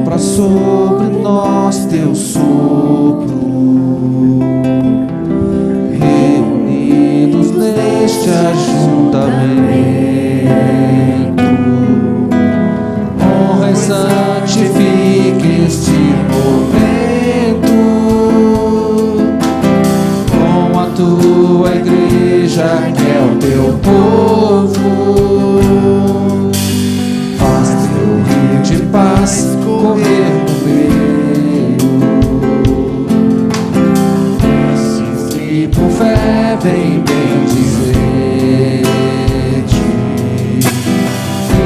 Sopra sobre nós teu sopro, reunidos neste ajuntamento, honra e santifica este momento com a tua igreja que é o teu povo. Faz teu rio de paz correr no meio, esses que por fé vem bendizer-te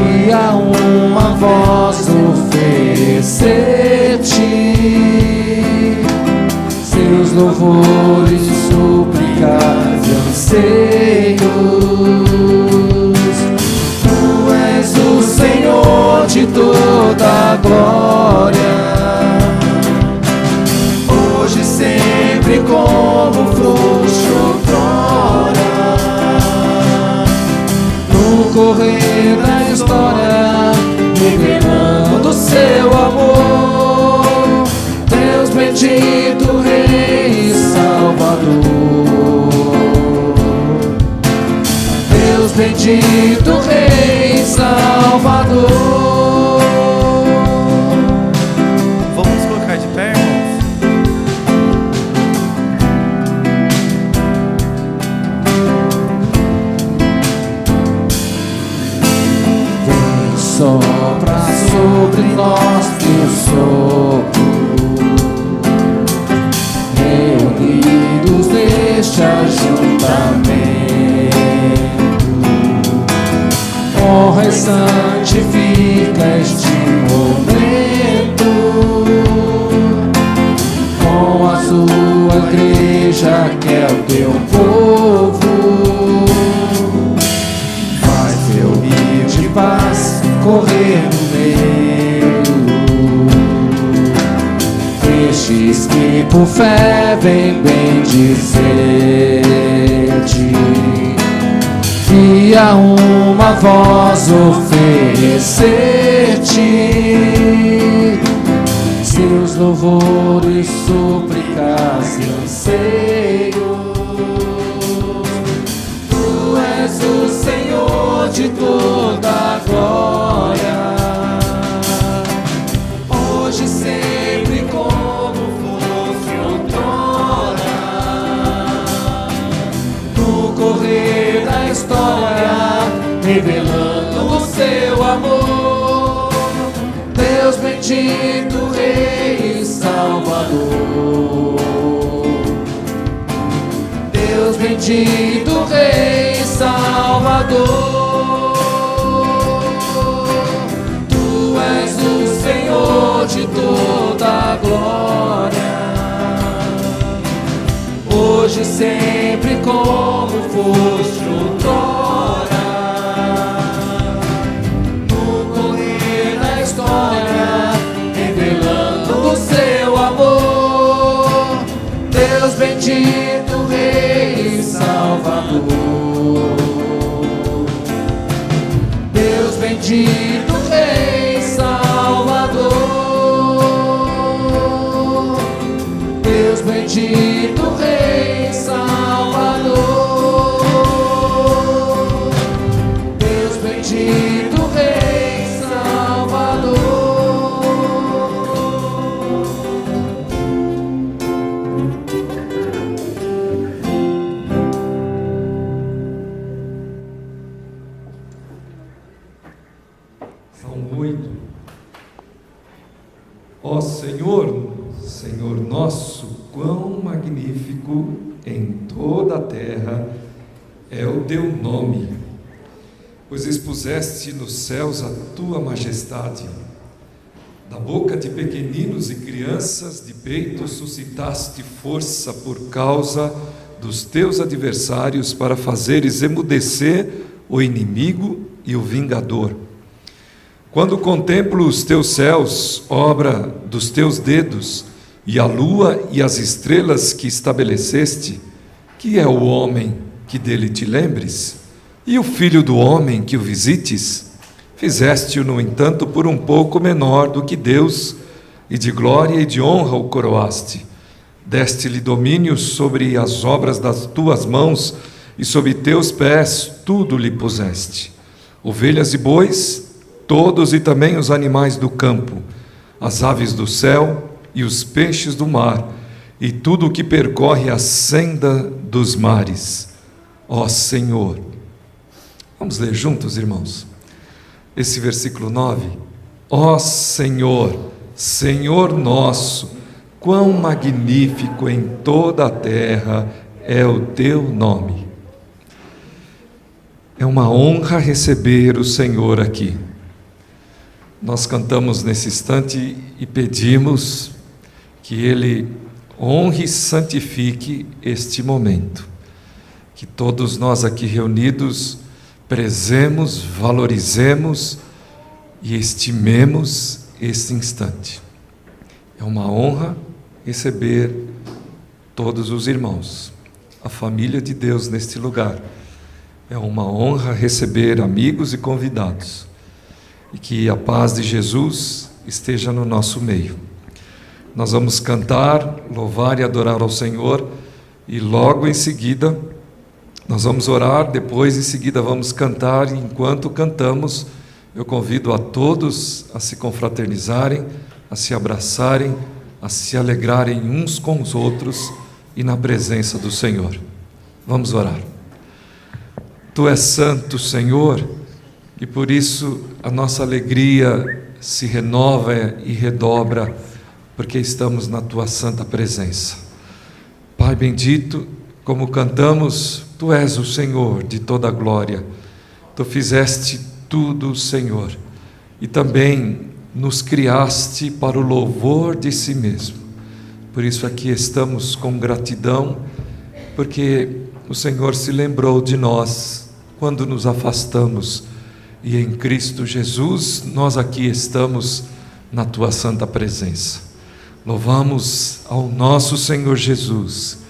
e a uma voz oferecer-te seus louvores, súplicas e anseios. Tu és o Senhor de toda a glória, hoje e sempre como foste outrora. No correr da história, revelando seu amor, Deus bendito, Rei e Salvador. Deus bendito, Rei e Salvador. Vamos colocar de pé, irmãos? Vem, sopra sobre nós teu sopro, reunidos neste ajuntamento, honra e santifica este momento com a sua igreja que é o teu povo. Faz teu rio de paz correr no meio, estes que por fé vem bendizer-te e a uma voz oferecer-te seus louvores, súplicas e anseios. Tu és o Senhor de toda a glória, hoje e sempre como fosse outrora. No correr da história, revelando o seu amor, Deus bendito, Rei e Salvador. Deus bendito, Rei e Salvador. Tu és o Senhor de toda a glória, hoje e sempre como foste outrora. No correr da história, revelando o seu amor, Deus bendito, Rei e Salvador. Deus bendito, Rei e Salvador. Deus bendito, Rei e Salvador. Deus bendito, Rei e Salvador. Salmo 8. Ó Senhor, Senhor nosso, quão magnífico em toda a terra é o teu nome, pois expuseste nos céus a tua majestade. Da boca de pequeninos e crianças de peito suscitaste força por causa dos teus adversários, para fazeres emudecer o inimigo e o vingador. Quando contemplo os teus céus, obra dos teus dedos, e a lua e as estrelas que estabeleceste, que é o homem que dele te lembres, e o filho do homem que o visites? Fizeste-o, no entanto, por um pouco menor do que Deus, e de glória e de honra o coroaste. Deste-lhe domínio sobre as obras das tuas mãos, e sob teus pés tudo lhe puseste. Ovelhas e bois, todos e também os animais do campo, as aves do céu e os peixes do mar, e tudo o que percorre a senda dos mares. Ó Senhor. Vamos ler juntos, irmãos, esse versículo 9. Ó Senhor, Senhor nosso, quão magnífico em toda a terra é o teu nome. É uma honra receber o Senhor aqui. Nós cantamos nesse instante e pedimos que Ele honre e santifique este momento. Que todos nós aqui reunidos prezemos, valorizemos e estimemos este instante. É uma honra receber todos os irmãos, a família de Deus neste lugar. É uma honra receber amigos e convidados. E que a paz de Jesus esteja no nosso meio. Nós vamos cantar, louvar e adorar ao Senhor, e logo em seguida nós vamos orar, depois em seguida vamos cantar, e enquanto cantamos, eu convido a todos a se confraternizarem, a se abraçarem, a se alegrarem uns com os outros e na presença do Senhor. Vamos orar. Tu és santo, Senhor, e por isso a nossa alegria se renova e redobra, porque estamos na Tua santa presença. Pai bendito, como cantamos, Tu és o Senhor de toda a glória. Tu fizeste tudo, Senhor, e também nos criaste para o louvor de si mesmo. Por isso aqui estamos com gratidão, porque o Senhor se lembrou de nós quando nos afastamos, e em Cristo Jesus nós aqui estamos na Tua santa presença. Louvamos ao nosso Senhor Jesus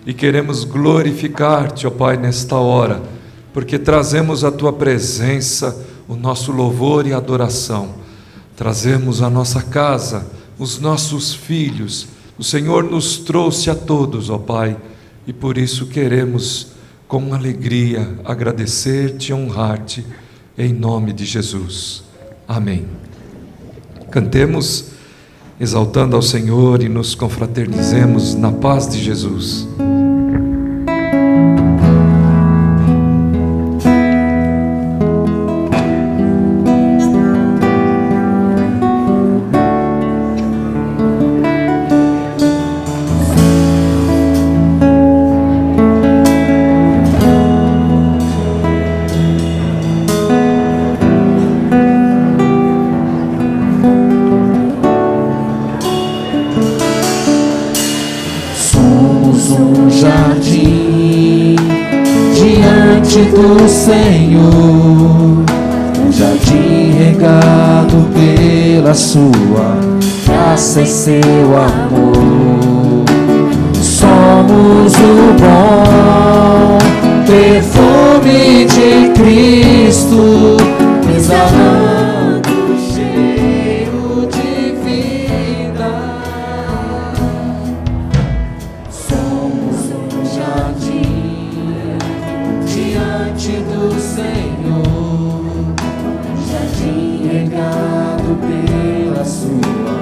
e queremos glorificar-te, ó Pai, nesta hora, porque trazemos à Tua presença o nosso louvor e adoração. Trazemos a nossa casa, os nossos filhos. O Senhor nos trouxe a todos, ó Pai, e por isso queremos com alegria agradecer-te e honrar-te, em nome de Jesus. Amém. Cantemos exaltando ao Senhor e nos confraternizemos na paz de Jesus. Do Senhor, um jardim regado pela sua graça e seu amor. Somos o bom perfume de Cristo, exalando o cheiro de vida. Somos um jardim diante do Senhor, jardim regado pela sua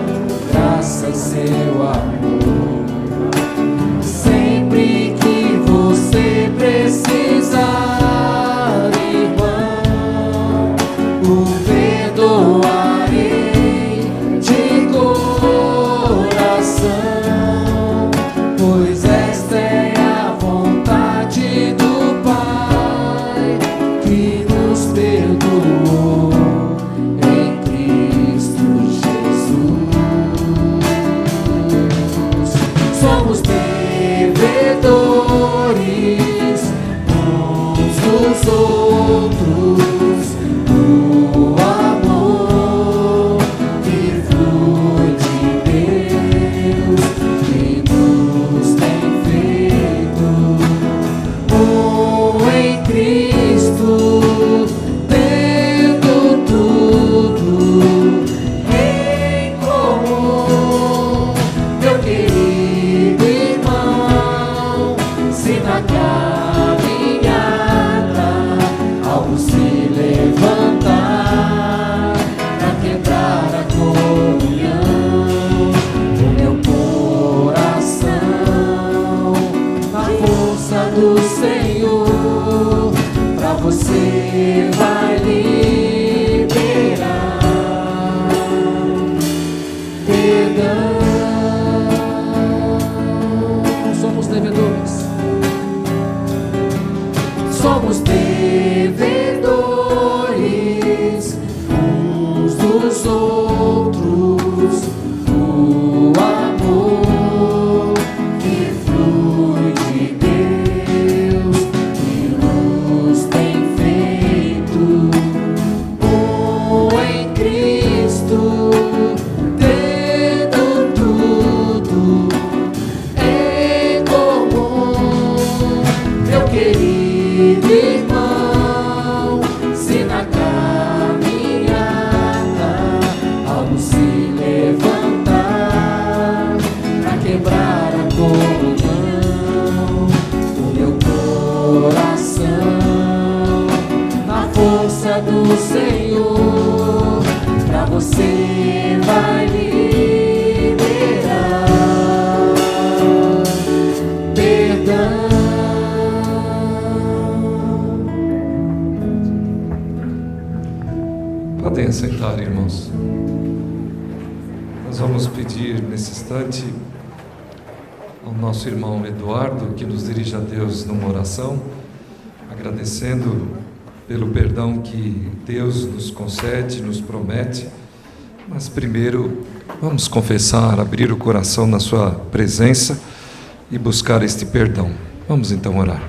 graça e seu amor. Sempre que você precisar, irmão, o perdoarei de coração, pois esta é a vontade do Pai, que nos perdoou em Cristo Jesus. outros. O amor que flui de Deus que nos tem feito um em Cristo, tendo tudo em comum. Meu querido irmão, se na caminhada algo se levantar pra quebrar a comunhão, o meu coração, na força do Senhor, pra você vai liberar perdão. Podem sentar, irmãos. Nós vamos pedir nesse instante ao nosso irmão Eduardo que nos dirija a Deus numa oração, agradecendo pelo perdão que Deus nos concede, nos promete. Mas primeiro vamos confessar, abrir o coração na sua presença e buscar este perdão. Vamos então orar.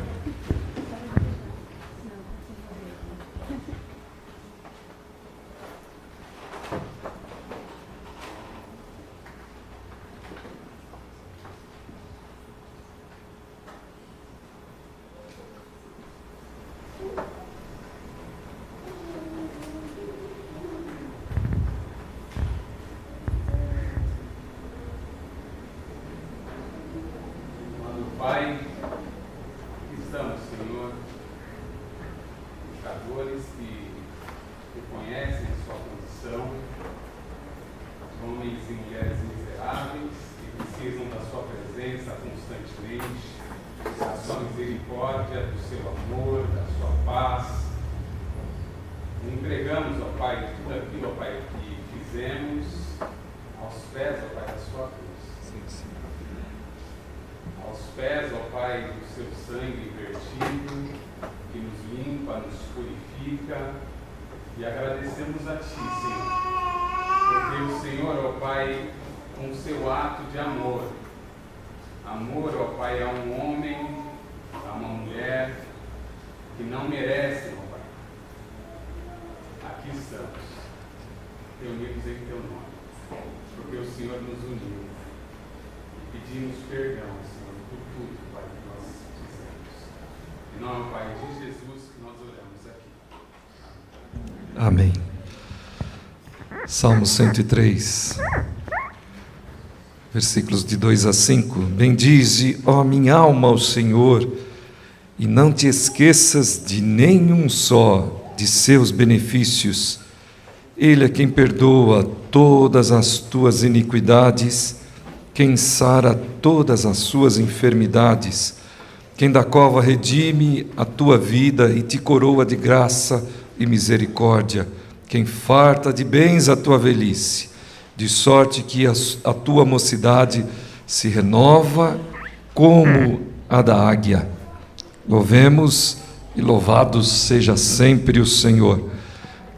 Pai, aqui estamos, Senhor, pecadores que reconhecem a sua condição, homens e mulheres miseráveis que precisam da sua presença constantemente, da sua misericórdia, do seu amor, da sua paz. Entregamos, ó Pai, tudo aquilo, ó Pai, que fizemos aos pés, ó Pai, da sua cruz. Aos pés, ó Pai, do seu sangue vertido, que nos limpa, nos purifica, e agradecemos a Ti, Senhor, porque o Senhor, ó Pai, com o seu ato de amor, ó Pai, a um homem, a uma mulher, que não merecem, ó Pai. Aqui estamos, reunidos em Teu nome, porque o Senhor nos uniu, e pedimos perdão, Senhor, por tudo, Pai, que nós fizemos. Em nome, Pai, de Jesus, que nós oramos aqui. Amém. Salmo 103, versículos de 2 a 5. Bendize, ó minha alma, ao Senhor, e não te esqueças de nenhum só de seus benefícios. Ele é quem perdoa todas as tuas iniquidades, quem sara todas as suas enfermidades, quem da cova redime a tua vida e te coroa de graça e misericórdia, quem farta de bens a tua velhice, de sorte que a tua mocidade se renova como a da águia. Louvemos e louvado seja sempre o Senhor.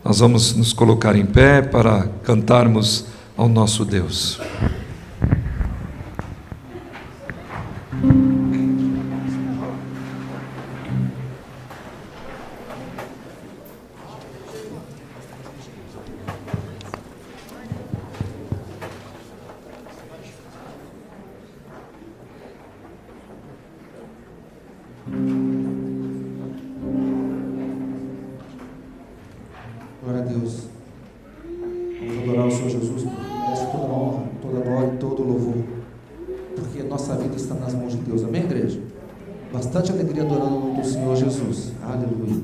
Nós vamos nos colocar em pé para cantarmos ao nosso Deus. Glória a Deus. Vamos adorar o Senhor Jesus, porque merece toda a honra, toda a glória e todo o louvor, porque a nossa vida está nas mãos de Deus. Amém, igreja? Bastante alegria adorando o nome do Senhor Jesus. Aleluia.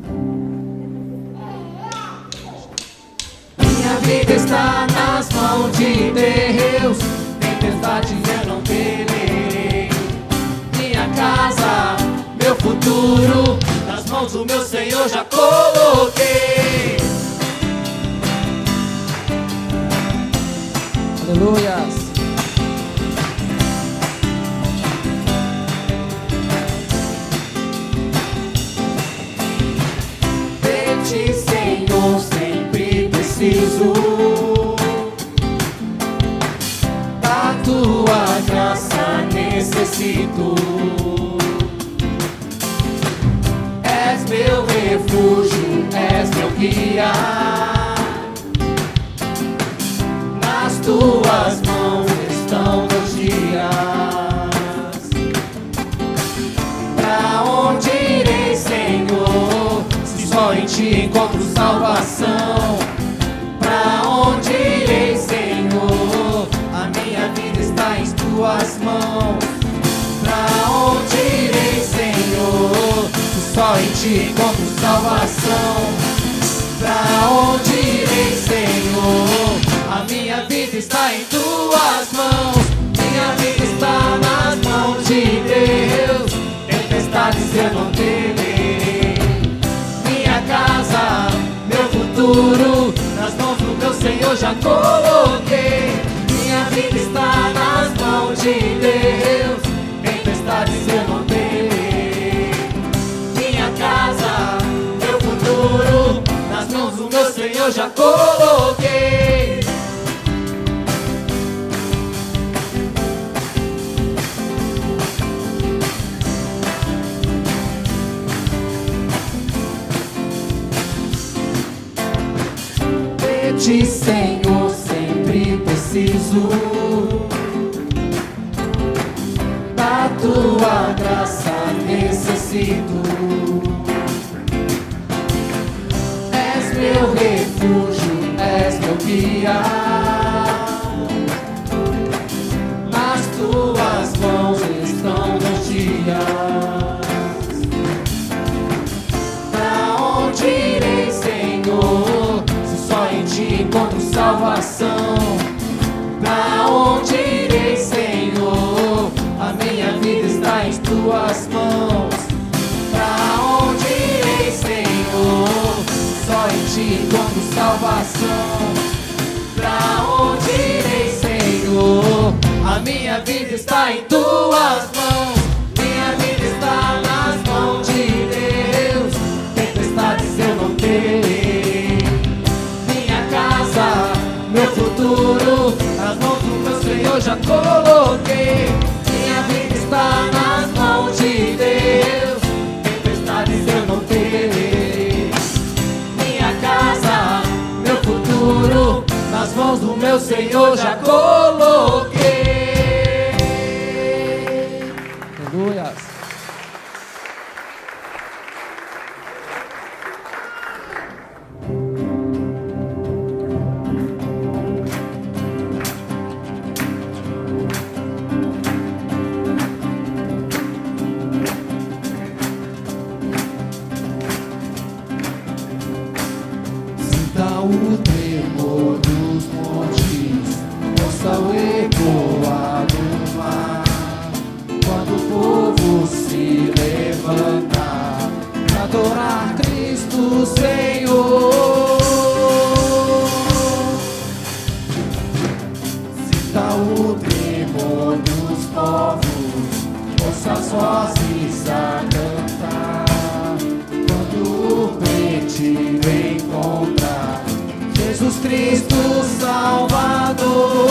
Minha vida está nas mãos de Deus, tempestade eu não temerei. Minha casa, meu futuro, nas mãos do meu Senhor já coloquei. Aleluias. De ti, Senhor, sempre preciso. necessito. És meu refúgio, és meu guia. Nas tuas mãos estão meus dias. Pra onde irei, Senhor, se só em Ti encontro salvação? Pra onde irei, Senhor, a minha vida está em Tuas mãos. Pra onde irei, Senhor, se só em Ti encontro salvação? Pra onde irei, Senhor, a minha vida está em Tuas mãos. Minha vida está nas mãos de Deus. Tempestades eu não temerei. Minha casa, meu futuro, nas mãos do meu Senhor já coloquei. Minha vida está nas mãos de Deus. Tempestades eu não temerei. Minha casa, meu futuro, nas mãos do meu Senhor já coloquei. De Ti, Senhor, sempre preciso. Da Tua graça necessito. És meu refúgio, és meu guia. Nas Tuas mãos estão meus dias. Pra onde irei, Senhor, se só em Ti encontro salvação? Pra onde irei, Senhor, a minha vida está em Tuas mãos. Pra onde irei, Senhor, só em Ti encontro salvação? Pra onde irei, Senhor, a minha vida está em Tuas mãos. Minha vida está nas mãos de Deus. Tempestades eu não terei. Minha casa, meu futuro, nas mãos do meu Senhor já coloquei. Minha vida está nas mãos de Deus. Tempestades eu não terei. Minha casa, meu futuro, nas mãos do meu Senhor já coloquei. Aleluia. Sinta o tremor dos montes, ouça o ecoar do mar. Quando o povo se levantar pra adorar Cristo Senhor. Sinta o tremor dos povos, ouça as vozes a cantar. Quando o crente encontrar Jesus Cristo Salvador.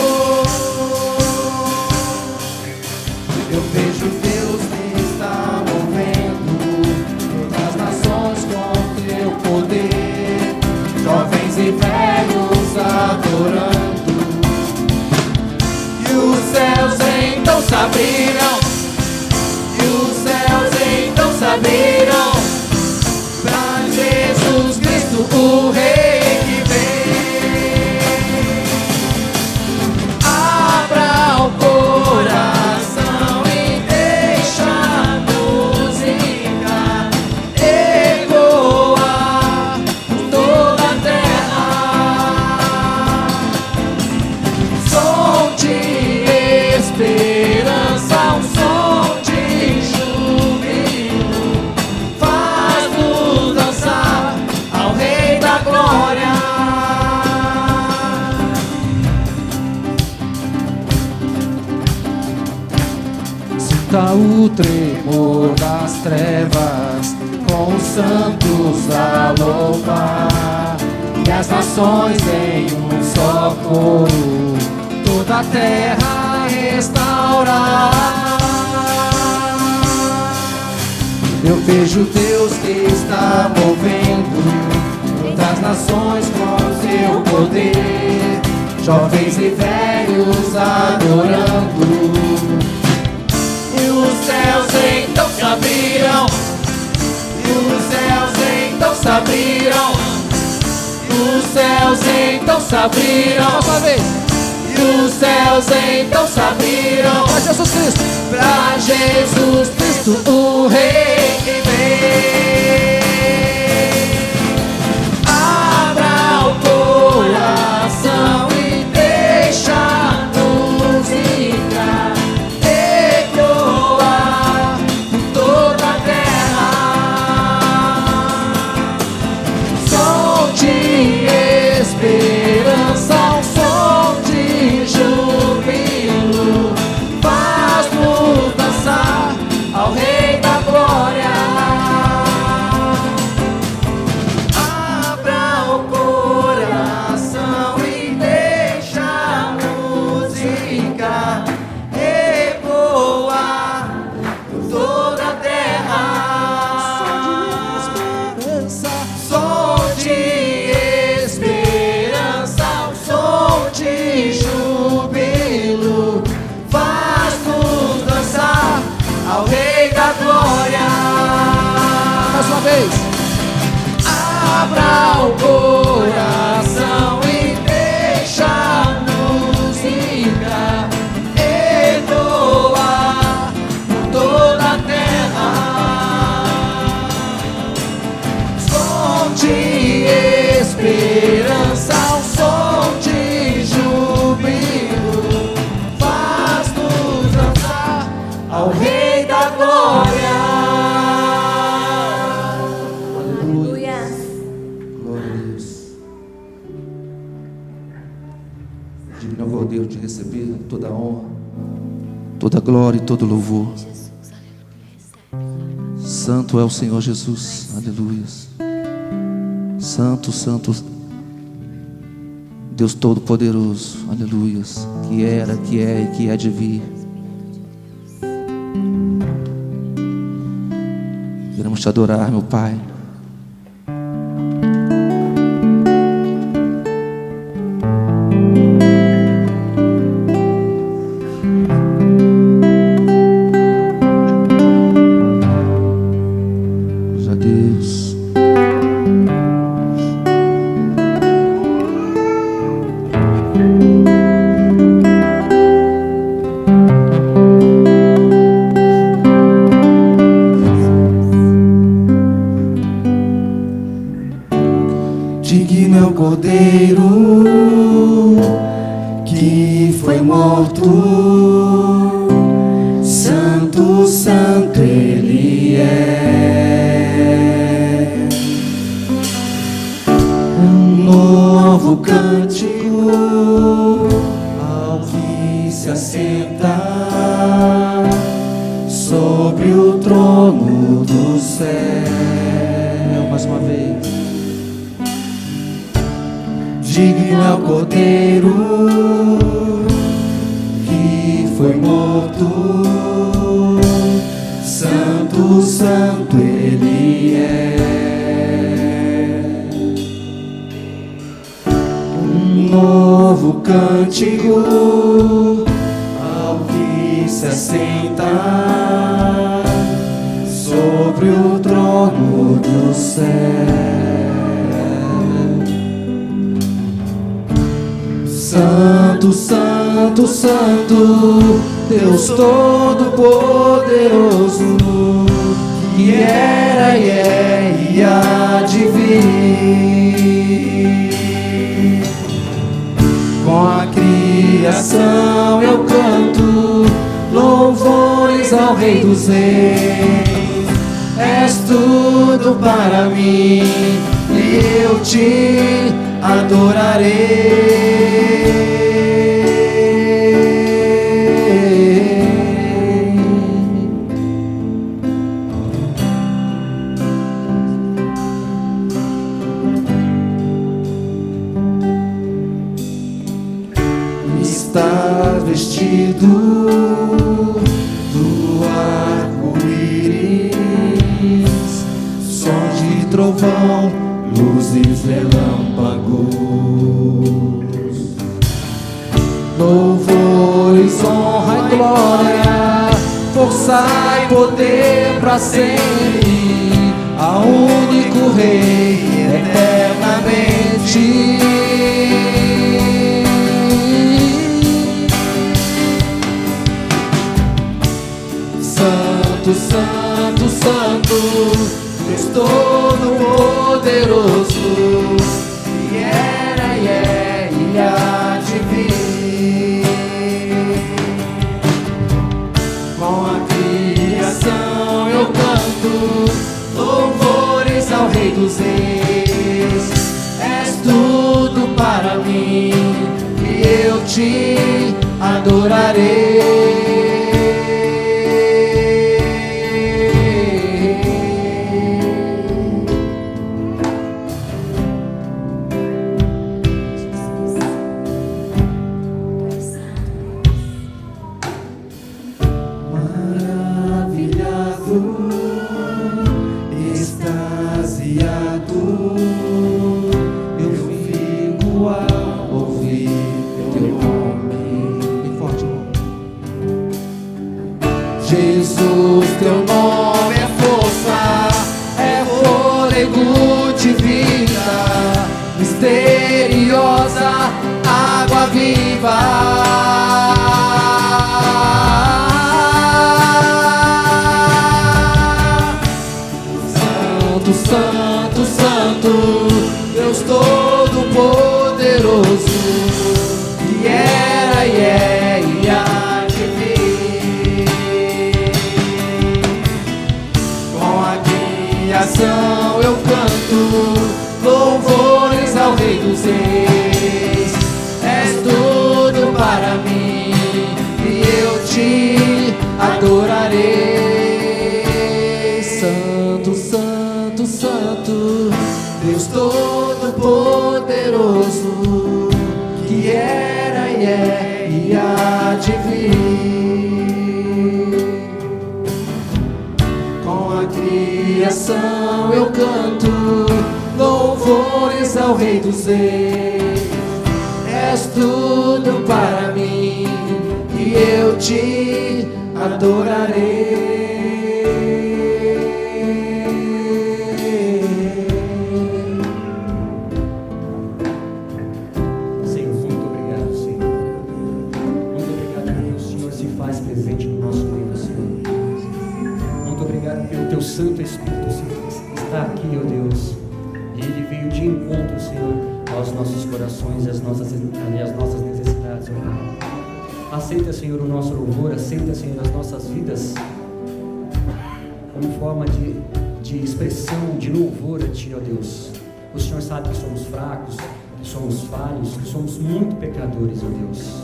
Eu vejo Deus me está movendo, todas as nações com Teu poder, jovens e velhos adorando. E os céus então se abriram, e os céus então se abriram pra Jesus Cristo, o Rei que vem. Abra o coração e deixa a música ecoar por toda a terra. Som de esperança, um som de júbilo, faz-nos dançar ao Rei da Glória. Sinta o tremor das trevas, com os santos a louvar, e as nações em um só coro, toda a terra restaurar. Eu vejo Deus que está movendo outras nações com seu poder, jovens e velhos adorando. E os céus então se abriram, e os céus então se abriram, e os céus então se abriram. Mais uma vez. E os céus então se abriram para Jesus Cristo, para Jesus Cristo, o Rei que vem. Abra o coração e deixa-nos entrar, ecoar por toda a terra, som de esperança, um som de júbilo, faz-nos dançar ao Rei da Glória. Abra o coração e deixa-nos ficar, ecoar por toda a terra. Som de esperança, um som de júbilo, faz-nos dançar ao Rei da Glória. Mais uma vez. Abra o coração e deixa-nos ficar, ecoar por toda a terra. Som de esperança, um som de júbilo, faz-nos dançar ao Rei da Glória. Aleluia. Glória a Deus. Digno é o Cordeiro de receber toda a honra, toda a glória e todo o louvor. Santo é o Senhor Jesus. Aleluia. Santo, santo, Deus Todo-Poderoso. Aleluia. Que era, que é e que há de vir. Queremos te adorar, meu Pai. Glória a Deus. Digno é o Cordeiro que foi morto, santo, santo Ele é. Um novo cântico ao que se assenta sobre o trono do céu. Mais uma vez. Digno é o Cordeiro que foi morto, santo, santo Ele é. Um novo cântico ao que se assenta sobre o trono do céu. Santo, santo, santo, Deus Todo-Poderoso, que era e é e há de vir. Com a criação eu canto louvores ao Rei dos Reis. És tudo para mim e eu te adorarei. Estás vestido do arco-íris, trovão, luzes, relâmpagos, louvores, honra e glória, força e poder pra sempre, ao único Rei eternamente. Santo, Santo, Santo, Deus Todo-Poderoso, que era e é e há de vir. Com a criação eu canto louvores ao Rei dos Reis. És tudo para mim e eu te adorarei. Jesus, teu nome é força, é fôlego de vida, misteriosa, água viva. Santo, Santo, Santo, Deus Todo-Poderoso, que era e é e há de vir. Com a criação eu canto louvores ao Rei dos Reis. És tudo para mim e eu te adorarei. Santo, Santo, Santo, Deus Todo-Poderoso, que era e é e há de vir. Com a criação eu canto louvores ao Rei dos Reis. És tudo para mim e eu te adorarei. Senhor, muito obrigado, Senhor. Muito obrigado porque o Senhor se faz presente no nosso meio, Senhor. Muito obrigado porque o teu Santo Espírito está aqui, ó Deus. E ele veio de encontro, Senhor, aos nossos corações e às nossas necessidades, ó Deus. Aceita, Senhor, o nosso louvor, aceita, Senhor, as nossas vidas como forma de expressão, de louvor a Ti, ó Deus. O Senhor sabe que somos fracos, que somos falhos, que somos muito pecadores, ó Deus.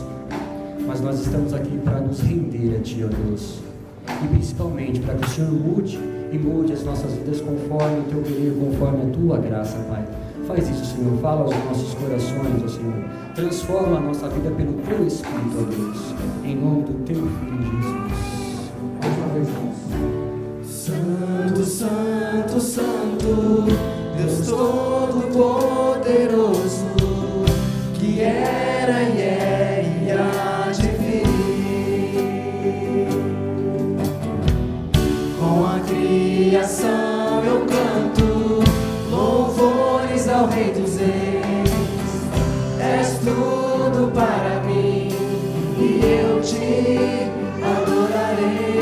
Mas nós estamos aqui para nos render a Ti, ó Deus. E principalmente para que o Senhor mude e molde as nossas vidas conforme o Teu querer, conforme a Tua graça, Pai. Faz isso, Senhor, fala aos nossos corações, ó Senhor. Transforma a nossa vida pelo Teu Espírito, ó Deus. Em nome do Teu Filho, Jesus. Mais uma vez, Santo, Santo, Santo, Deus Todo-Poderoso, que era e é e há de vir. Com a criação eu canto louvores ao Rei dos Reis. És tudo para mim e eu te adorarei.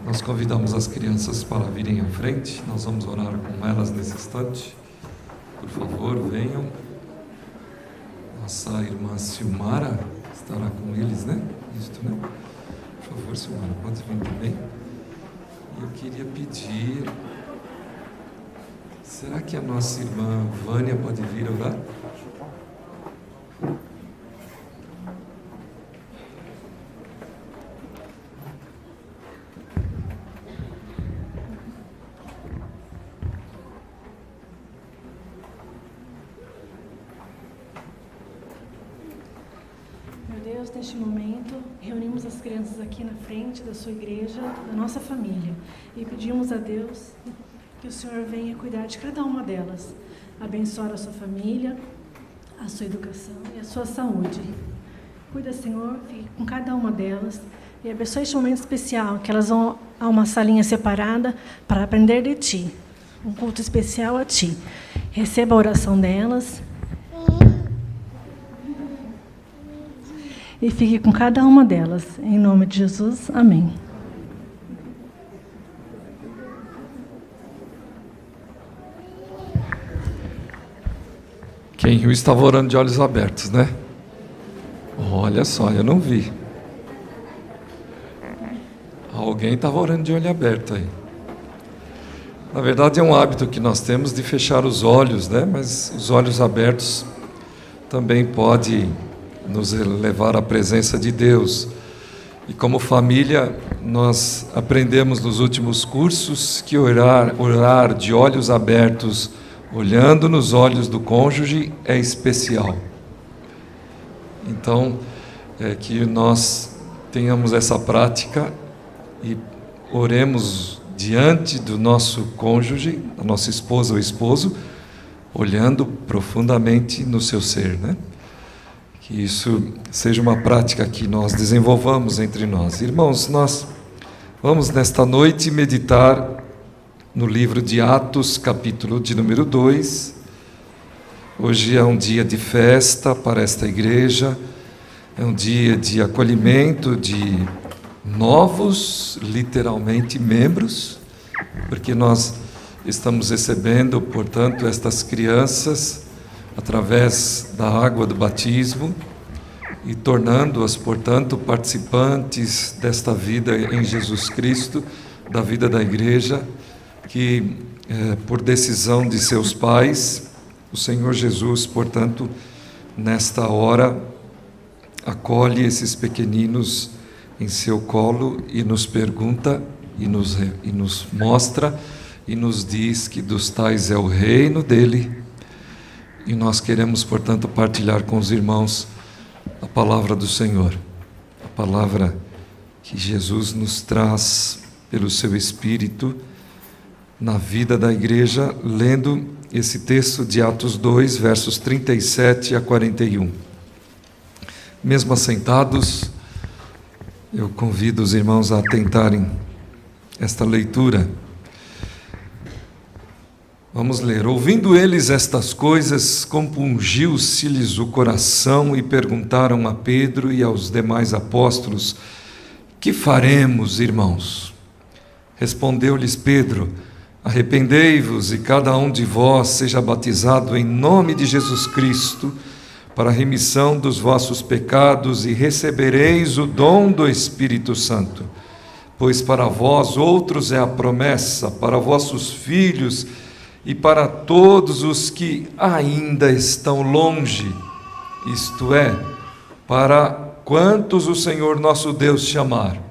Nós convidamos as crianças para virem à frente. Nós vamos orar com elas nesse instante. Por favor, venham. Nossa irmã Silmara estará com eles, né? Isso, né? Por favor, Silmara, pode vir também. E eu queria pedir, Será que a nossa irmã Vânia pode vir orar? Meu Deus, neste momento, reunimos as crianças aqui na frente da sua igreja, da nossa família, e pedimos a Deus que o Senhor venha cuidar de cada uma delas, abençoar a sua família, a sua educação e a sua saúde. Cuida, Senhor, fique com cada uma delas e abençoe este momento especial, que elas vão a uma salinha separada para aprender de Ti, um culto especial a Ti. Receba a oração delas e fique com cada uma delas. Em nome de Jesus, amém. Quem riu estava orando de olhos abertos, né? Olha só, eu não vi. Alguém estava orando de olho aberto aí. Na verdade é um hábito que nós temos de fechar os olhos, né? Mas os olhos abertos também pode nos levar à presença de Deus. E como família, nós aprendemos nos últimos cursos que orar de olhos abertos, olhando nos olhos do cônjuge, é especial. Então, que nós tenhamos essa prática e oremos diante do nosso cônjuge, da nossa esposa ou esposo, olhando profundamente no seu ser, né? Que isso seja uma prática que nós desenvolvamos entre nós. Irmãos, nós vamos nesta noite meditar no livro de Atos, capítulo de número 2. Hoje é um dia de festa para esta igreja, é um dia de acolhimento de novos, literalmente, membros, porque nós estamos recebendo, portanto, estas crianças através da água do batismo e tornando-as, portanto, participantes desta vida em Jesus Cristo, da vida da igreja, que por decisão de seus pais, o Senhor Jesus, portanto, nesta hora, acolhe esses pequeninos em seu colo e nos pergunta e nos mostra e nos diz que dos tais é o reino dele. E nós queremos, portanto, partilhar com os irmãos a palavra do Senhor, a palavra que Jesus nos traz pelo seu Espírito na vida da igreja, lendo esse texto de Atos 2, versos 37 a 41. Mesmo assentados, eu convido os irmãos a atentarem esta leitura. Vamos ler. Ouvindo eles estas coisas, compungiu-se-lhes o coração e perguntaram a Pedro e aos demais apóstolos: que faremos, irmãos? Respondeu-lhes Pedro: arrependei-vos e cada um de vós seja batizado em nome de Jesus Cristo para a remissão dos vossos pecados e recebereis o dom do Espírito Santo. Pois para vós outros é a promessa, para vossos filhos e para todos os que ainda estão longe, isto é, para quantos o Senhor nosso Deus chamar.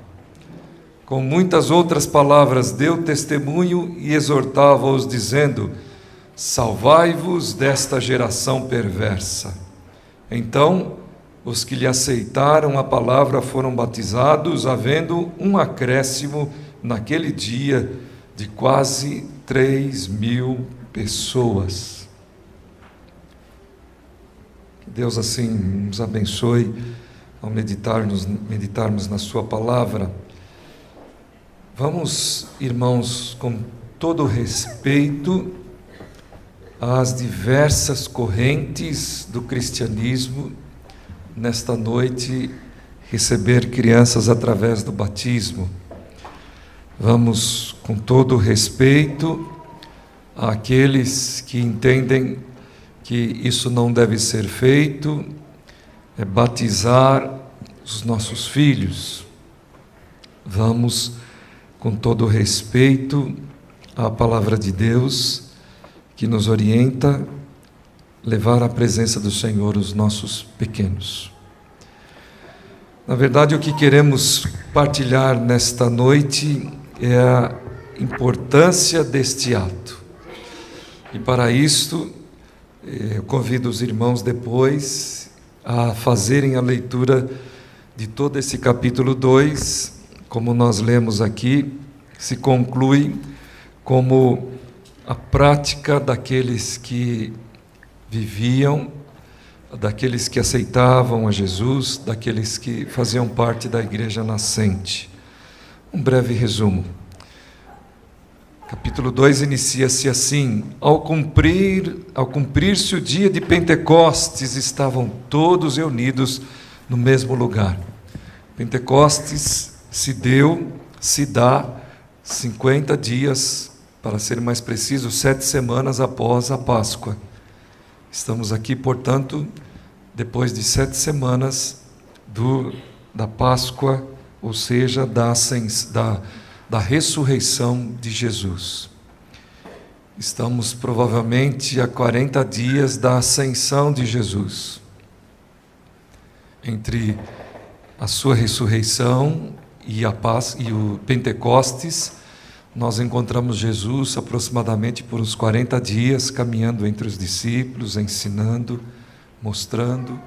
Com muitas outras palavras deu testemunho e exortava-os, dizendo: salvai-vos desta geração perversa. Então, os que lhe aceitaram a palavra foram batizados, havendo um acréscimo naquele dia de quase 3.000 pessoas. Que Deus assim nos abençoe ao meditarmos na sua palavra. Vamos, irmãos, com todo respeito às diversas correntes do cristianismo, nesta noite, receber crianças através do batismo. Vamos, com todo respeito àqueles que entendem que isso não deve ser feito, batizar os nossos filhos. Vamos, com todo respeito à palavra de Deus, que nos orienta levar à presença do Senhor os nossos pequenos. Na verdade, o que queremos partilhar nesta noite é a importância deste ato. E para isto, eu convido os irmãos depois a fazerem a leitura de todo esse capítulo 2, como nós lemos aqui, se conclui como a prática daqueles que viviam, daqueles que aceitavam a Jesus, daqueles que faziam parte da igreja nascente. Um breve resumo. Capítulo 2 inicia-se assim: ao cumprir-se o dia de Pentecostes, estavam todos reunidos no mesmo lugar. Pentecostes se dá 50 dias, para ser mais preciso, 7 semanas após a Páscoa. Estamos aqui, portanto, depois de 7 semanas da Páscoa, ou seja, da ressurreição de Jesus. Estamos provavelmente a 40 dias da ascensão de Jesus. Entre a sua ressurreição e o Pentecostes, nós encontramos Jesus aproximadamente por uns 40 dias, caminhando entre os discípulos, ensinando, mostrando,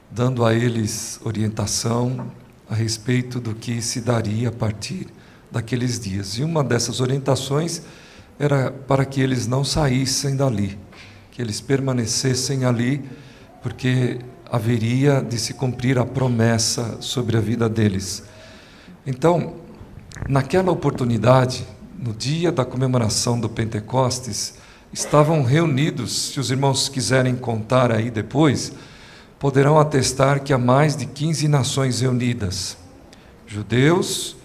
dando a eles orientação a respeito do que se daria a partir daqueles dias. E uma dessas orientações era para que eles não saíssem dali, que eles permanecessem ali, porque haveria de se cumprir a promessa sobre a vida deles. Então, naquela oportunidade, no dia da comemoração do Pentecostes, estavam reunidos, se os irmãos quiserem contar aí depois, poderão atestar que há mais de 15 nações reunidas, judeus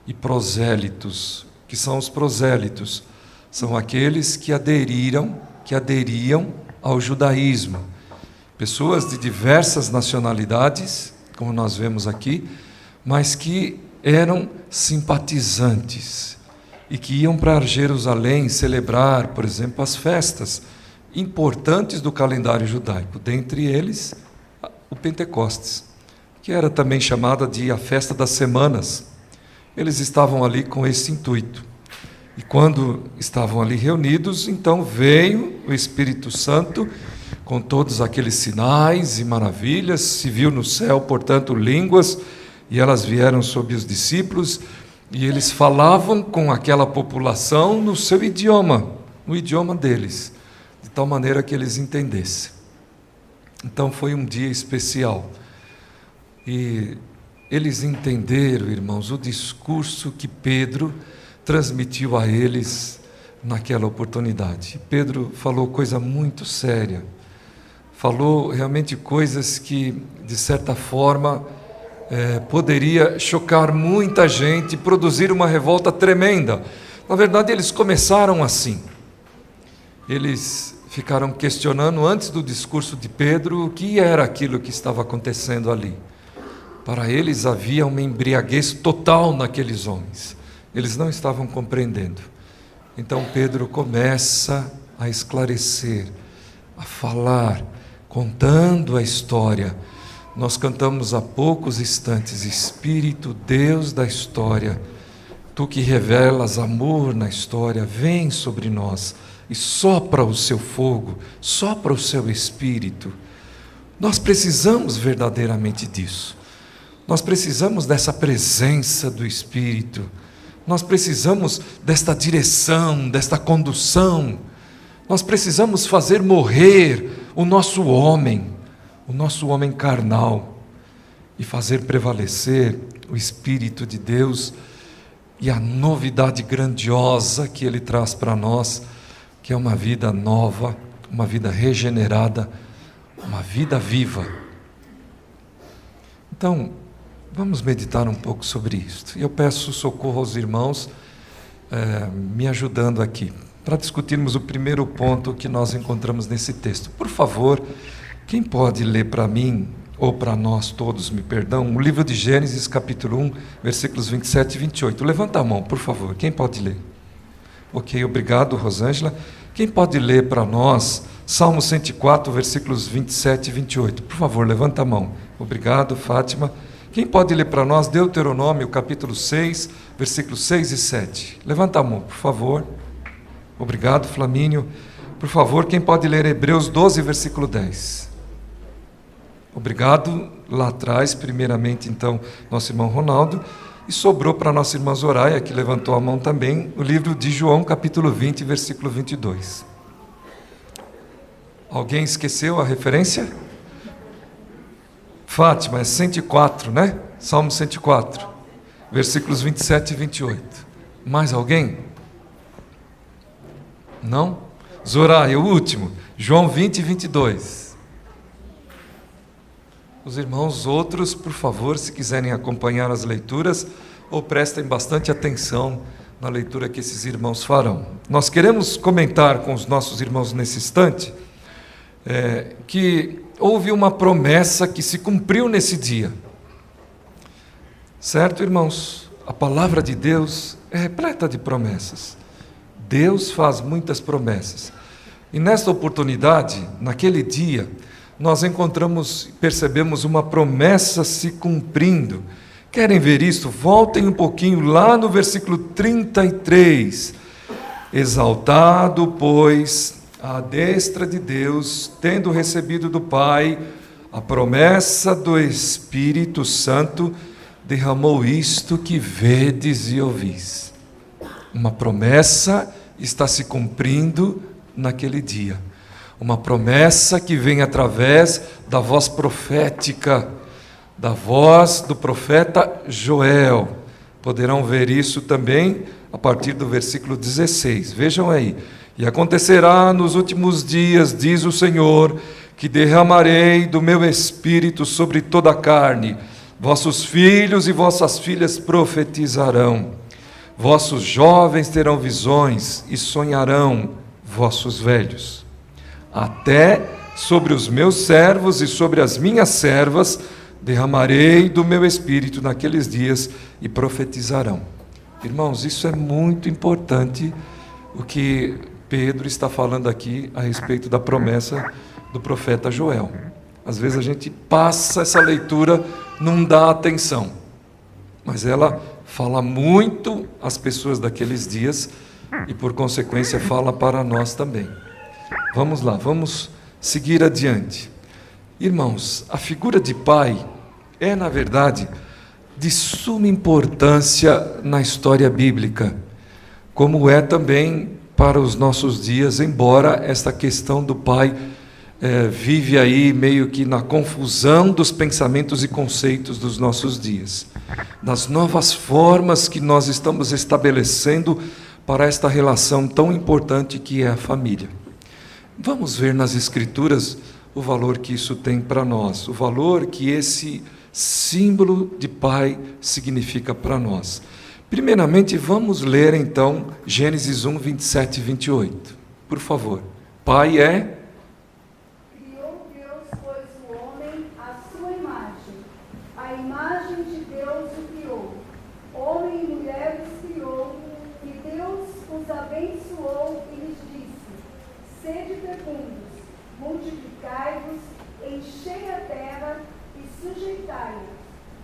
e prosélitos. Que são os prosélitos? São aqueles que aderiam ao judaísmo. Pessoas de diversas nacionalidades, como nós vemos aqui, mas que eram simpatizantes e que iam para Jerusalém celebrar, por exemplo, as festas importantes do calendário judaico, dentre eles o Pentecostes, que era também chamada de a festa das semanas. Eles estavam ali com esse intuito. E quando estavam ali reunidos, então veio o Espírito Santo com todos aqueles sinais e maravilhas, se viu no céu, portanto, línguas, e elas vieram sobre os discípulos, e eles falavam com aquela população no seu idioma, no idioma deles, de tal maneira que eles entendessem. Então foi um dia especial. E eles entenderam, irmãos, o discurso que Pedro transmitiu a eles naquela oportunidade. Pedro falou coisa muito séria, falou realmente coisas que, de certa forma, poderia chocar muita gente, produzir uma revolta tremenda. Na verdade, eles começaram assim. Eles ficaram questionando, antes do discurso de Pedro, o que era aquilo que estava acontecendo ali. Para eles havia uma embriaguez total naqueles homens. Eles não estavam compreendendo. Então Pedro começa a esclarecer, a falar, contando a história. Nós cantamos há poucos instantes: Espírito, Deus da história, Tu que revelas amor na história, vem sobre nós e sopra o Seu fogo, sopra o Seu Espírito. Nós precisamos verdadeiramente disso. Nós precisamos dessa presença do Espírito. Nós precisamos desta direção, desta condução. Nós precisamos fazer morrer o nosso homem carnal, e fazer prevalecer o Espírito de Deus e a novidade grandiosa que Ele traz para nós, que é uma vida nova, uma vida regenerada, uma vida viva. Então, vamos meditar um pouco sobre isto. Eu peço socorro aos irmãos, me ajudando aqui, para discutirmos o primeiro ponto que nós encontramos nesse texto. Por favor, quem pode ler para mim, ou para nós todos, o livro de Gênesis, capítulo 1, versículos 27 e 28. Levanta a mão, por favor. Quem pode ler? Ok, obrigado, Rosângela. Quem pode ler para nós Salmo 104, versículos 27 e 28? Por favor, levanta a mão. Obrigado, Fátima. Quem pode ler para nós Deuteronômio, capítulo 6, versículos 6 e 7? Levanta a mão, por favor. Obrigado, Flamínio. Por favor, quem pode ler Hebreus 12, versículo 10? Obrigado. Lá atrás, primeiramente, então, nosso irmão Ronaldo. E sobrou para nossa irmã Zoraia, que levantou a mão também, o livro de João, capítulo 20, versículo 22. Alguém esqueceu a referência? Fátima, é 104, né? Salmo 104, versículos 27 e 28. Mais alguém? Não? Zoraia, o último, João 20 e 22. Os irmãos outros, por favor, se quiserem acompanhar as leituras, ou prestem bastante atenção na leitura que esses irmãos farão. Nós queremos comentar com os nossos irmãos nesse instante que houve uma promessa que se cumpriu nesse dia. Certo, irmãos? A palavra de Deus é repleta de promessas. Deus faz muitas promessas. E nesta oportunidade, naquele dia, nós percebemos uma promessa se cumprindo. Querem ver isso? Voltem um pouquinho lá no versículo 33. Exaltado, pois, à destra de Deus, tendo recebido do Pai a promessa do Espírito Santo, derramou isto que vedes e ouvis. Uma promessa está se cumprindo naquele dia. Uma promessa que vem através da voz profética, da voz do profeta Joel. Poderão ver isso também a partir do versículo 16. Vejam aí. E acontecerá nos últimos dias, diz o Senhor, que derramarei do meu espírito sobre toda a carne. Vossos filhos e vossas filhas profetizarão. Vossos jovens terão visões e sonharão vossos velhos. Até sobre os meus servos e sobre as minhas servas derramarei do meu espírito naqueles dias e profetizarão. Irmãos, isso é muito importante, o que Pedro está falando aqui a respeito da promessa do profeta Joel. Às vezes a gente passa essa leitura, não dá atenção, mas ela fala muito às pessoas daqueles dias e, por consequência, fala para nós também. Vamos lá, vamos seguir adiante. Irmãos, a figura de pai é, na verdade, de suma importância na história bíblica, como é também para os nossos dias, embora esta questão do pai vive aí meio que na confusão dos pensamentos e conceitos dos nossos dias, das novas formas que nós estamos estabelecendo para esta relação tão importante que é a família. Vamos ver nas Escrituras o valor que isso tem para nós, o valor que esse símbolo de pai significa para nós. Primeiramente, vamos ler então Gênesis 1, 27 e 28. Por favor. Pai é... Criou Deus, pois, o homem à sua imagem. A imagem de Deus o criou. Homem e mulher os criou, e Deus os abençoou e lhes disse: sede fecundos, multiplicai-vos, enchei a terra e sujeitai-a.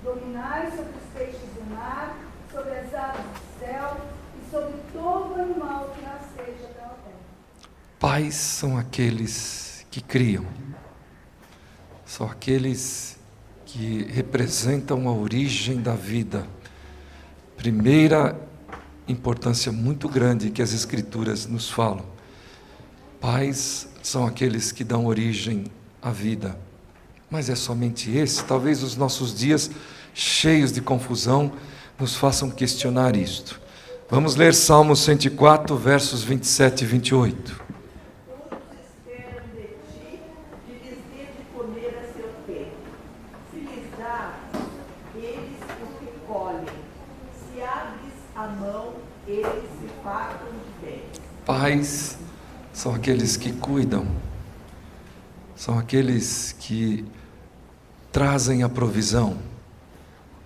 Dominai sobre os peixes do mar, sobre as aves do céu e sobre todo animal que rasteja pela terra. Pais são aqueles que criam, são aqueles que representam a origem da vida. Primeira importância muito grande que as Escrituras nos falam. Pais são aqueles que dão origem à vida. Mas é somente esse? Talvez os nossos dias cheios de confusão nos façam questionar isto. Vamos ler Salmo 104, versos 27 e 28. Todos esperam de ti, de lhes dê de comer a seu tempo. Se lhes dá, eles o recolhem. Se abres a mão, eles se fartam de bem. Pais são aqueles que cuidam, são aqueles que trazem a provisão,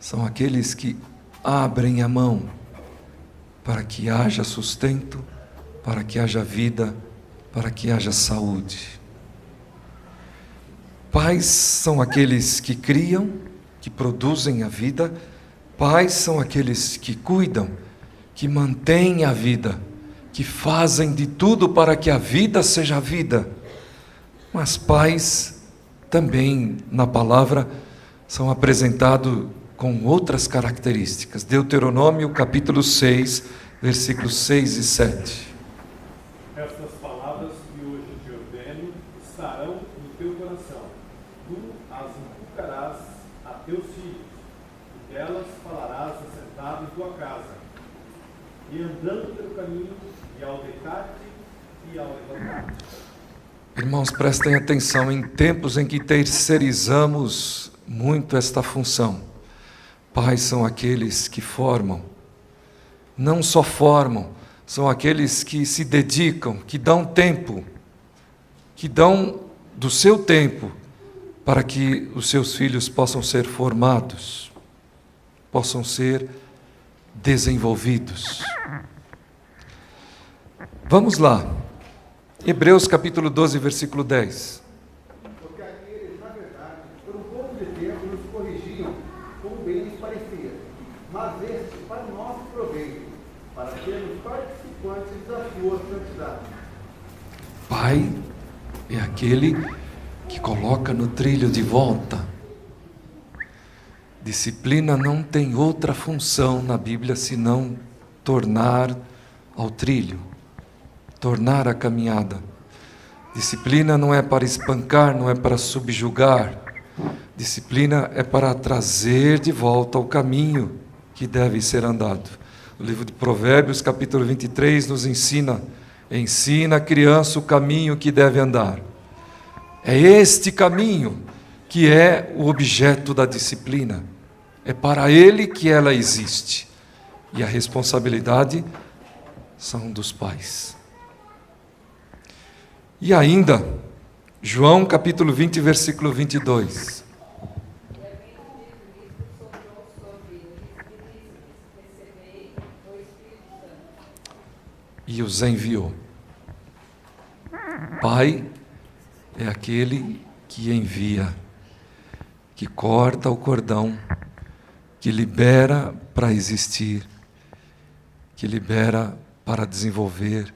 são aqueles que abrem a mão para que haja sustento, para que haja vida para que haja saúde. Pais são aqueles que criam, que produzem a vida. Pais são aqueles que cuidam, que mantêm a vida, que fazem de tudo para que a vida seja vida. Mas pais também, na palavra, são apresentados com outras características. Deuteronômio capítulo 6, versículos 6 e 7. Estas palavras que hoje te ordeno estarão no teu coração. Tu as inculcarás a teus filhos, e delas falarás assentado em tua casa, e andando pelo caminho, e ao deitar-te e ao levantar-te. Irmãos, prestem atenção, em tempos em que terceirizamos muito esta função, pais são aqueles que formam, não só formam, são aqueles que se dedicam, que dão tempo, que dão do seu tempo para que os seus filhos possam ser formados, possam ser desenvolvidos. Vamos lá, Hebreus capítulo 12, versículo 10. Porque aqueles, na verdade, por um pouco de tempo nos corrigiam, como bem lhes parecia, mas este para o nosso proveito, para sermos participantes da sua santidade. Pai é aquele que coloca no trilho de volta. Disciplina não tem outra função na Bíblia senão tornar ao trilho, tornar a caminhada. Disciplina não é para espancar, não é para subjugar. Disciplina é para trazer de volta ao caminho que deve ser andado. O livro de Provérbios, capítulo 23, nos ensina a criança o caminho que deve andar. É este caminho que é o objeto da disciplina. É para ele que ela existe. E a responsabilidade são dos pais. E ainda, João capítulo 20, versículo 22. E os enviou. Pai é aquele que envia, que corta o cordão, que libera para existir, que libera para desenvolver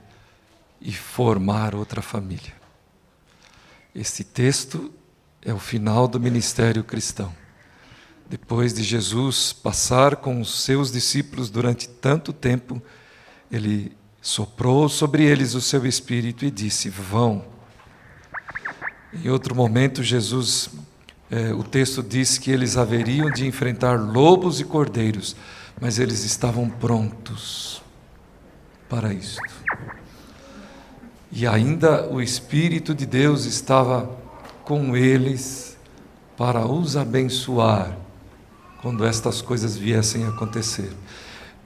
e formar outra família. Esse texto é o final do ministério cristão. Depois de Jesus passar com os seus discípulos durante tanto tempo, ele soprou sobre eles o seu espírito e disse: vão. Em outro momento, Jesus, o texto diz que eles haveriam de enfrentar lobos e cordeiros, mas eles estavam prontos para isso. E ainda o Espírito de Deus estava com eles para os abençoar quando estas coisas viessem a acontecer.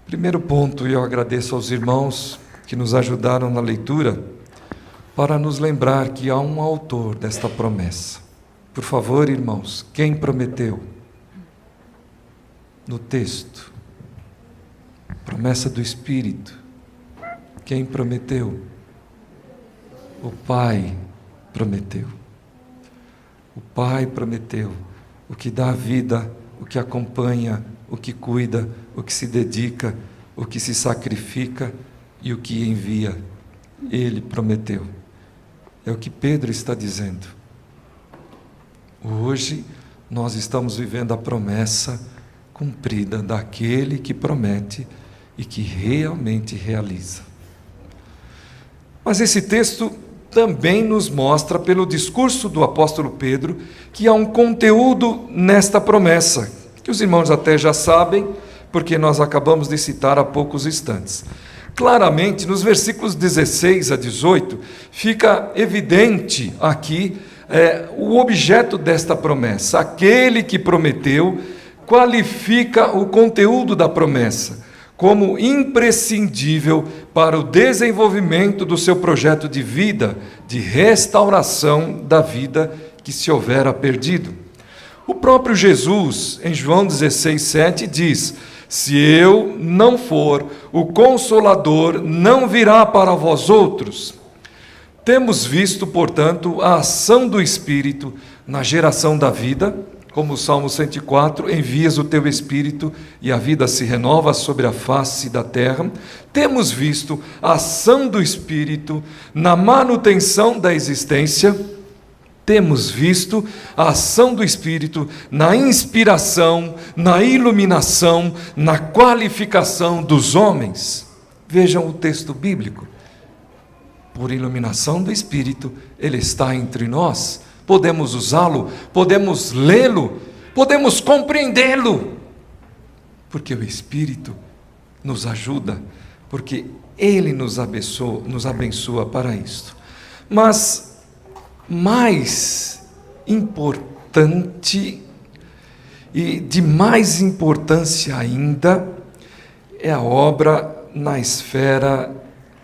Primeiro ponto, eu agradeço aos irmãos que nos ajudaram na leitura para nos lembrar que há um autor desta promessa. Por favor, irmãos, quem prometeu? No texto, promessa do Espírito. Quem prometeu? O Pai prometeu. O Pai prometeu. O que dá vida, o que acompanha, o que cuida, o que se dedica, o que se sacrifica e o que envia. Ele prometeu. É o que Pedro está dizendo. Hoje nós estamos vivendo a promessa cumprida daquele que promete e que realmente realiza. Mas esse texto também nos mostra, pelo discurso do apóstolo Pedro, que há um conteúdo nesta promessa, que os irmãos até já sabem, porque nós acabamos de citar há poucos instantes. Claramente, nos versículos 16 a 18, fica evidente aqui o objeto desta promessa. Aquele que prometeu qualifica o conteúdo da promessa como imprescindível para o desenvolvimento do seu projeto de vida, de restauração da vida que se houvera perdido. O próprio Jesus, em João 16:7, diz: se eu não for, o Consolador não virá para vós outros. Temos visto, portanto, a ação do Espírito na geração da vida, como o Salmo 104, envias o teu Espírito e a vida se renova sobre a face da terra. Temos visto a ação do Espírito na manutenção da existência. Temos visto a ação do Espírito na inspiração, na iluminação, na qualificação dos homens. Vejam o texto bíblico. Por iluminação do Espírito, Ele está entre nós. Podemos usá-lo, podemos lê-lo, podemos compreendê-lo, porque o Espírito nos ajuda, porque Ele nos abençoa para isto. Mas mais importante e de mais importância ainda é a obra na esfera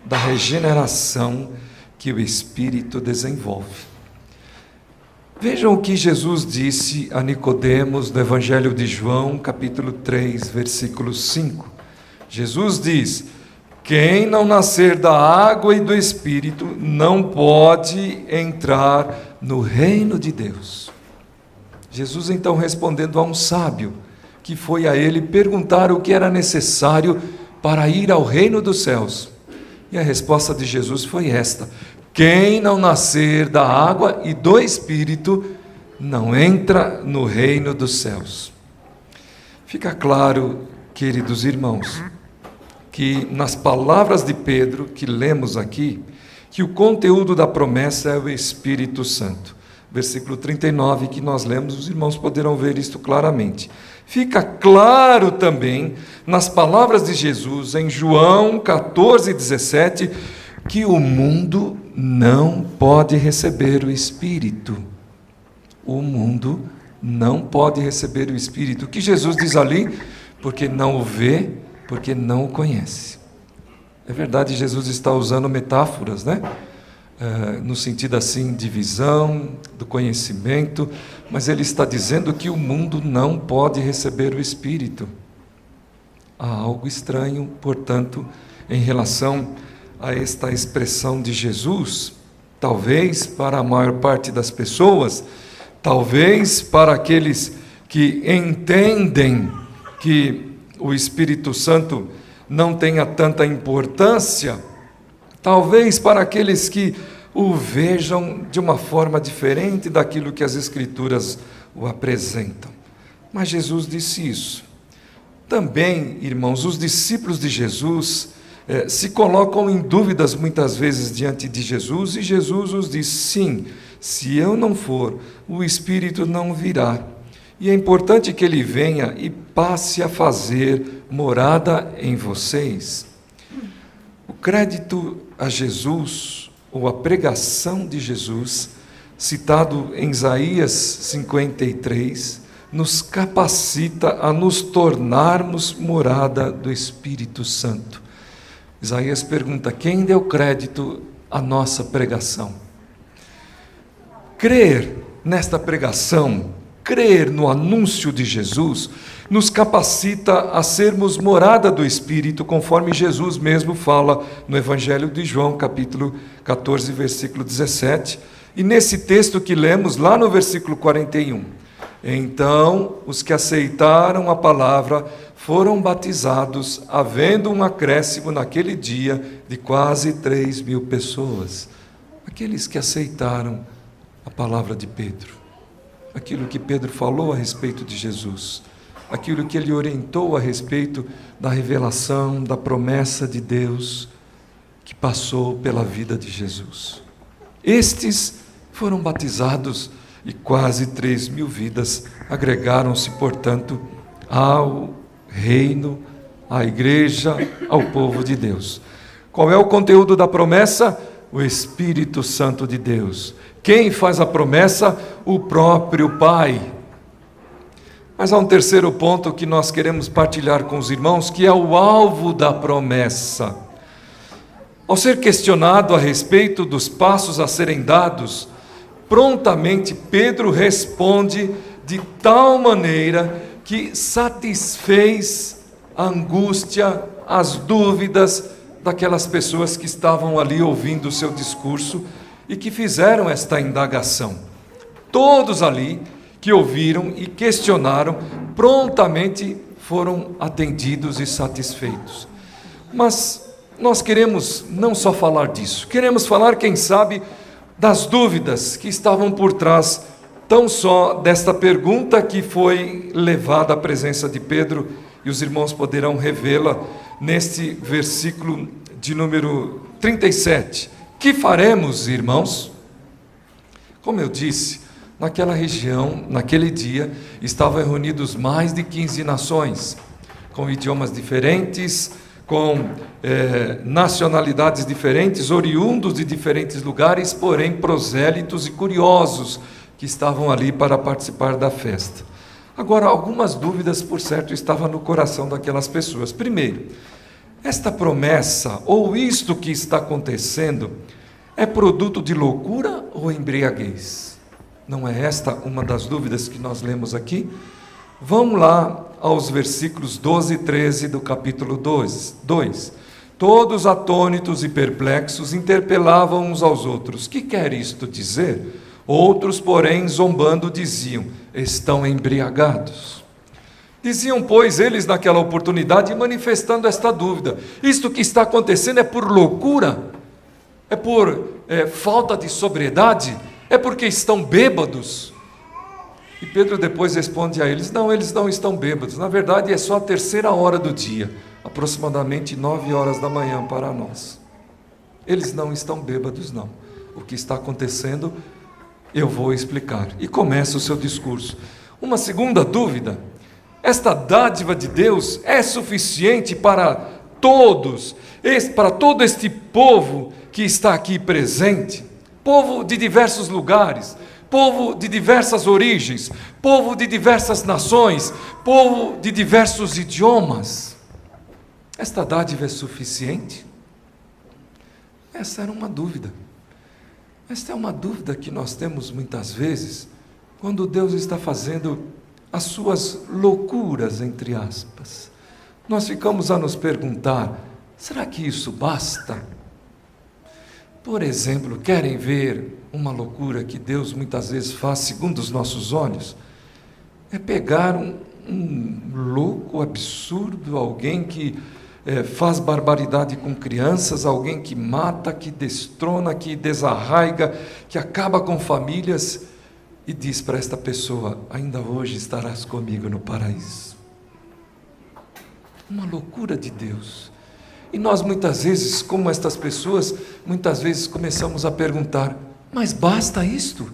da regeneração que o Espírito desenvolve. Vejam o que Jesus disse a Nicodemos no Evangelho de João, capítulo 3, versículo 5. Jesus diz: quem não nascer da água e do Espírito não pode entrar no reino de Deus. Jesus então respondendo a um sábio, que foi a ele perguntar o que era necessário para ir ao reino dos céus. E a resposta de Jesus foi esta: quem não nascer da água e do Espírito não entra no reino dos céus. Fica claro, queridos irmãos, que nas palavras de Pedro, que lemos aqui, que o conteúdo da promessa é o Espírito Santo. Versículo 39, que nós lemos, os irmãos poderão ver isto claramente. Fica claro também, nas palavras de Jesus, em João 14, 17, que o mundo não pode receber o Espírito. O mundo não pode receber o Espírito. O que Jesus diz ali? Porque não o vê, porque não o conhece. É verdade, Jesus está usando metáforas, né? No sentido assim de visão, do conhecimento, mas ele está dizendo que o mundo não pode receber o Espírito. Há algo estranho, portanto, em relação a esta expressão de Jesus, talvez para a maior parte das pessoas, talvez para aqueles que entendem que o Espírito Santo não tenha tanta importância, talvez para aqueles que o vejam de uma forma diferente daquilo que as Escrituras o apresentam. Mas Jesus disse isso. Também, irmãos, os discípulos de Jesus se colocam em dúvidas muitas vezes diante de Jesus, e Jesus os diz: sim, se eu não for, o Espírito não virá. E é importante que ele venha e passe a fazer morada em vocês. O crédito a Jesus, ou a pregação de Jesus, citado em Isaías 53, nos capacita a nos tornarmos morada do Espírito Santo. Isaías pergunta: quem deu crédito à nossa pregação? Crer nesta pregação, crer no anúncio de Jesus, nos capacita a sermos morada do Espírito, conforme Jesus mesmo fala no Evangelho de João, capítulo 14, versículo 17, e nesse texto que lemos lá no versículo 41. Então, os que aceitaram a palavra foram batizados, havendo um acréscimo naquele dia de quase 3.000 pessoas. Aqueles que aceitaram a palavra de Pedro, aquilo que Pedro falou a respeito de Jesus, aquilo que ele orientou a respeito da revelação, da promessa de Deus que passou pela vida de Jesus. Estes foram batizados e quase 3.000 vidas agregaram-se, portanto, ao reino, à igreja, ao povo de Deus. Qual é o conteúdo da promessa? O Espírito Santo de Deus. Quem faz a promessa? O próprio Pai. Mas há um terceiro ponto que nós queremos partilhar com os irmãos, que é o alvo da promessa. Ao ser questionado a respeito dos passos a serem dados, prontamente Pedro responde de tal maneira que satisfez a angústia, as dúvidas daquelas pessoas que estavam ali ouvindo o seu discurso, e que fizeram esta indagação. Todos ali que ouviram e questionaram, prontamente foram atendidos e satisfeitos. Mas nós queremos não só falar disso, queremos falar, quem sabe, das dúvidas que estavam por trás, tão só desta pergunta que foi levada à presença de Pedro, e os irmãos poderão revê-la neste versículo de número 37. Que faremos, irmãos? Como eu disse, naquela região, naquele dia, estavam reunidos mais de 15 nações, com idiomas diferentes, com nacionalidades diferentes, oriundos de diferentes lugares, porém prosélitos e curiosos que estavam ali para participar da festa. Agora, algumas dúvidas, por certo, estavam no coração daquelas pessoas. Primeiro, esta promessa, ou isto que está acontecendo, é produto de loucura ou embriaguez? Não é esta uma das dúvidas que nós lemos aqui? Vamos lá aos versículos 12 e 13 do capítulo 2. Todos atônitos e perplexos interpelavam uns aos outros: que quer isto dizer? Outros, porém, zombando, diziam: estão embriagados. Diziam, pois, eles naquela oportunidade, manifestando esta dúvida: isto que está acontecendo é por loucura? É por falta de sobriedade? É porque estão bêbados? E Pedro depois responde a eles: não, eles não estão bêbados. Na verdade, é só a 3ª hora do dia, aproximadamente 9 horas da manhã para nós. Eles não estão bêbados, não. O que está acontecendo, eu vou explicar. E começa o seu discurso. Uma segunda dúvida: esta dádiva de Deus é suficiente para todos, para todo este povo que está aqui presente? Povo de diversos lugares, povo de diversas origens, povo de diversas nações, povo de diversos idiomas. Esta dádiva é suficiente? Essa era uma dúvida. Esta é uma dúvida que nós temos muitas vezes, quando Deus está fazendo as suas loucuras, entre aspas. Nós ficamos a nos perguntar: será que isso basta? Por exemplo, querem ver uma loucura que Deus muitas vezes faz segundo os nossos olhos? É pegar um louco absurdo, alguém que faz barbaridade com crianças, alguém que mata, que destrona, que desarraiga, que acaba com famílias, e diz para esta pessoa: ainda hoje estarás comigo no paraíso. Uma loucura de Deus. E nós muitas vezes, como estas pessoas, muitas vezes começamos a perguntar: mas basta isto?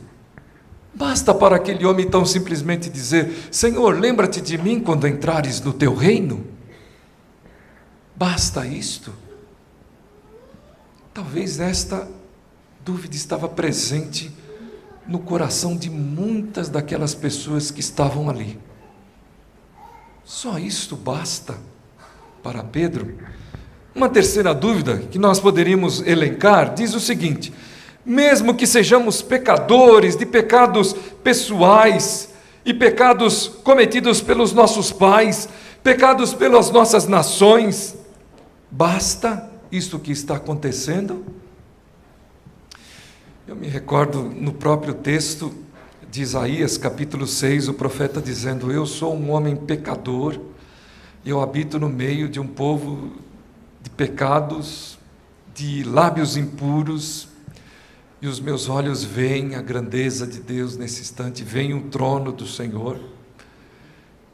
Basta para aquele homem tão simplesmente dizer: Senhor, lembra-te de mim quando entrares no teu reino? Basta isto? Talvez esta dúvida estava presente no coração de muitas daquelas pessoas que estavam ali. Só isto basta para Pedro? Uma terceira dúvida que nós poderíamos elencar diz o seguinte: mesmo que sejamos pecadores, de pecados pessoais e pecados cometidos pelos nossos pais, pecados pelas nossas nações, basta isto que está acontecendo? Eu me recordo no próprio texto de Isaías, capítulo 6, o profeta dizendo: eu sou um homem pecador, eu habito no meio de um povo de pecados, de lábios impuros, e os meus olhos veem a grandeza de Deus nesse instante, veem o trono do Senhor,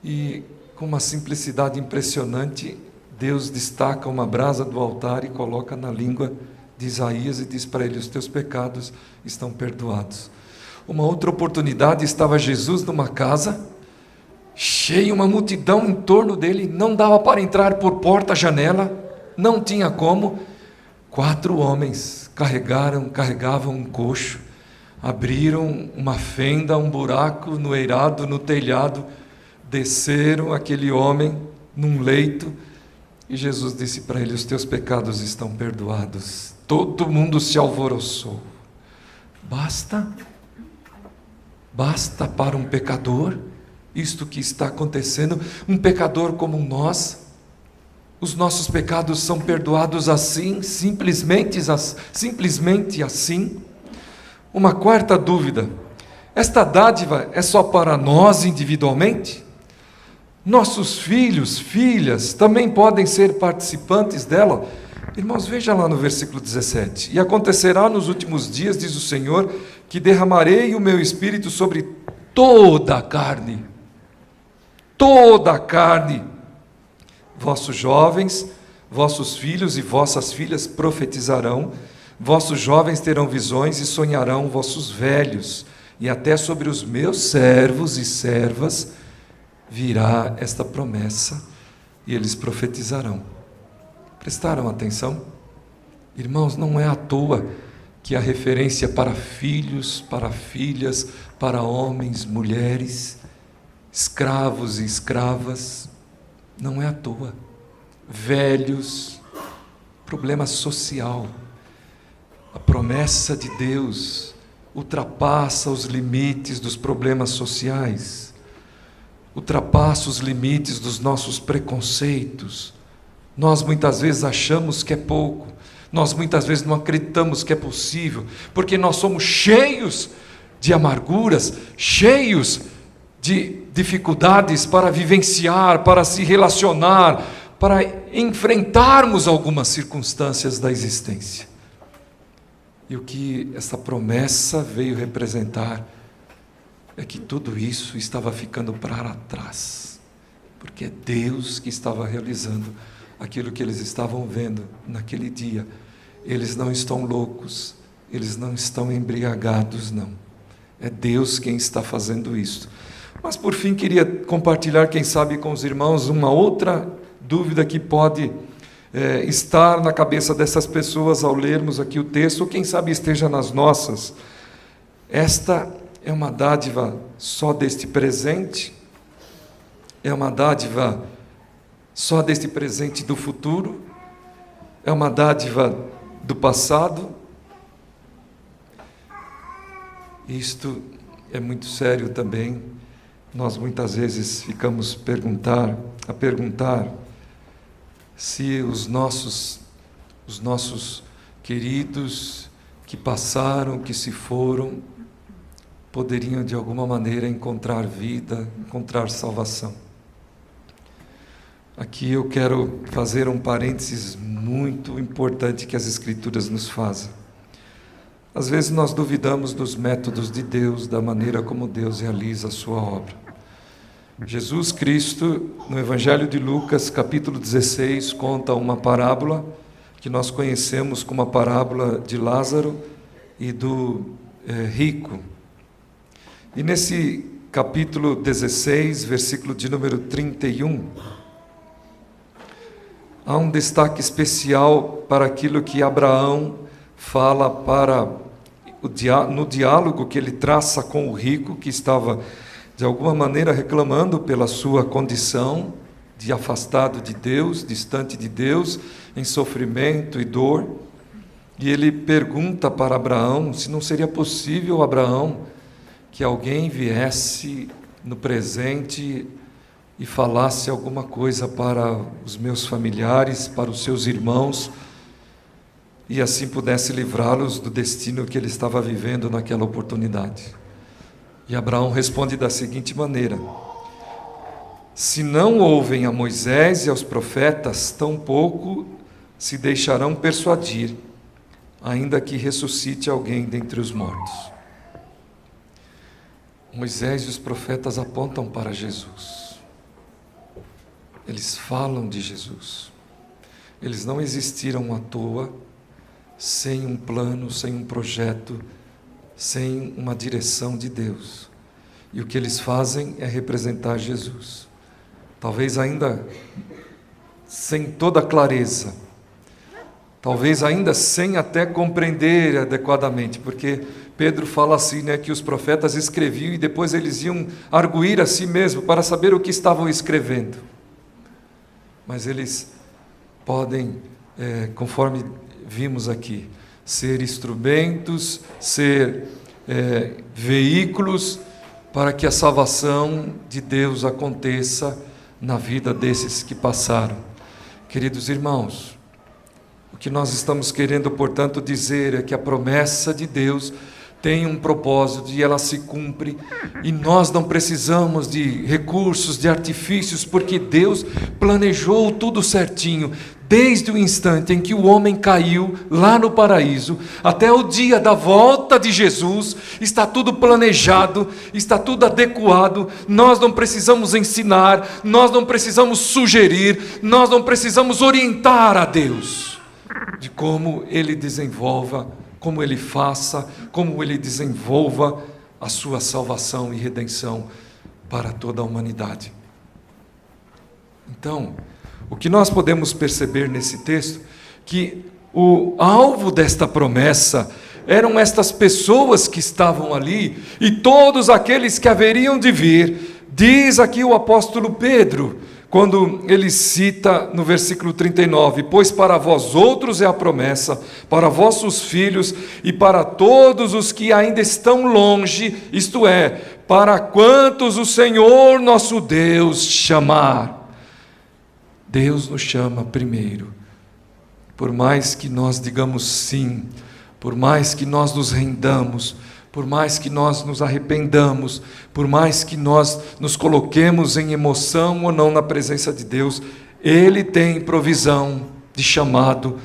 e com uma simplicidade impressionante, Deus destaca uma brasa do altar e coloca na língua de Isaías e diz para ele: os teus pecados estão perdoados. Uma outra oportunidade, estava Jesus numa casa, cheia, uma multidão em torno dele, não dava para entrar por porta, janela, não tinha como. 4 homens carregavam um coxo, abriram uma fenda, um buraco no eirado, no telhado, desceram aquele homem num leito, e Jesus disse para ele: os teus pecados estão perdoados. Todo mundo se alvoroçou. Basta para um pecador isto que está acontecendo? Um pecador como nós? Os nossos pecados são perdoados assim, simplesmente assim? Uma quarta dúvida: esta dádiva é só para nós individualmente? Nossos filhos, filhas, também podem ser participantes dela? Irmãos, veja lá no versículo 17. E acontecerá nos últimos dias, diz o Senhor, que derramarei o meu espírito sobre toda a carne. Toda a carne. Vossos jovens, vossos filhos e vossas filhas profetizarão, vossos jovens terão visões e sonharão vossos velhos, e até sobre os meus servos e servas virá esta promessa, e eles profetizarão. Prestaram atenção? Irmãos, não é à toa que a referência para filhos, para filhas, para homens, mulheres, escravos e escravas, não é à toa. Velhos, problema social. A promessa de Deus ultrapassa os limites dos problemas sociais, ultrapassa os limites dos nossos preconceitos. Nós muitas vezes achamos que é pouco, nós muitas vezes não acreditamos que é possível, porque nós somos cheios de amarguras, cheios de dificuldades para vivenciar, para se relacionar, para enfrentarmos algumas circunstâncias da existência. E o que essa promessa veio representar é que tudo isso estava ficando para trás, porque é Deus que estava realizando aquilo que eles estavam vendo naquele dia. Eles não estão loucos, eles não estão embriagados, não. É Deus quem está fazendo isso. Mas por fim queria compartilhar, quem sabe com os irmãos, uma outra dúvida que pode estar na cabeça dessas pessoas ao lermos aqui o texto, ou quem sabe esteja nas nossas. Esta é uma dádiva só deste presente? É uma dádiva só deste presente do futuro? É uma dádiva do passado? Isto é muito sério também. Nós muitas vezes ficamos a perguntar se os nossos queridos que passaram, que se foram, poderiam de alguma maneira encontrar vida, encontrar salvação. Aqui eu quero fazer um parênteses muito importante que as Escrituras nos fazem. Às vezes nós duvidamos dos métodos de Deus, da maneira como Deus realiza a sua obra. Jesus Cristo, no Evangelho de Lucas, capítulo 16, conta uma parábola que nós conhecemos como a parábola de Lázaro e do rico. E nesse capítulo 16, versículo de número 31, há um destaque especial para aquilo que Abraão fala no diálogo que ele traça com o rico, que estava de alguma maneira reclamando pela sua condição de afastado de Deus, distante de Deus, em sofrimento e dor. E ele pergunta para Abraão se não seria possível, Abraão, que alguém viesse no presente e falasse alguma coisa para os meus familiares, para os seus irmãos, e assim pudesse livrá-los do destino que ele estava vivendo naquela oportunidade. E Abraão responde da seguinte maneira: se não ouvem a Moisés e aos profetas, tampouco se deixarão persuadir, ainda que ressuscite alguém dentre os mortos. Moisés e os profetas apontam para Jesus. Eles falam de Jesus. Eles não existiram à toa, sem um plano, sem um projeto, sem uma direção de Deus. E o que eles fazem é representar Jesus. Talvez ainda sem toda clareza, talvez ainda sem até compreender adequadamente, porque Pedro fala assim, que os profetas escreviam e depois eles iam arguir a si mesmo para saber o que estavam escrevendo. Mas eles podem, conforme vimos aqui, ser instrumentos, ser veículos para que a salvação de Deus aconteça na vida desses que passaram. Queridos irmãos, o que nós estamos querendo, portanto, dizer é que a promessa de Deus tem um propósito e ela se cumpre, e nós não precisamos de recursos, de artifícios, porque Deus planejou tudo certinho, desde o instante em que o homem caiu lá no paraíso, até o dia da volta de Jesus, está tudo planejado, está tudo adequado. Nós não precisamos ensinar, nós não precisamos sugerir, nós não precisamos orientar a Deus de como Ele desenvolva, como Ele faça, como Ele desenvolva a sua salvação e redenção para toda a humanidade. Então, o que nós podemos perceber nesse texto, que o alvo desta promessa eram estas pessoas que estavam ali, e todos aqueles que haveriam de vir. Diz aqui o apóstolo Pedro, quando ele cita no versículo 39, pois para vós outros é a promessa, para vossos filhos e para todos os que ainda estão longe, isto é, para quantos o Senhor nosso Deus chamar. Deus nos chama primeiro. Por mais que nós digamos sim, por mais que nós nos rendamos, por mais que nós nos arrependamos, por mais que nós nos coloquemos em emoção ou não na presença de Deus, Ele tem provisão de chamado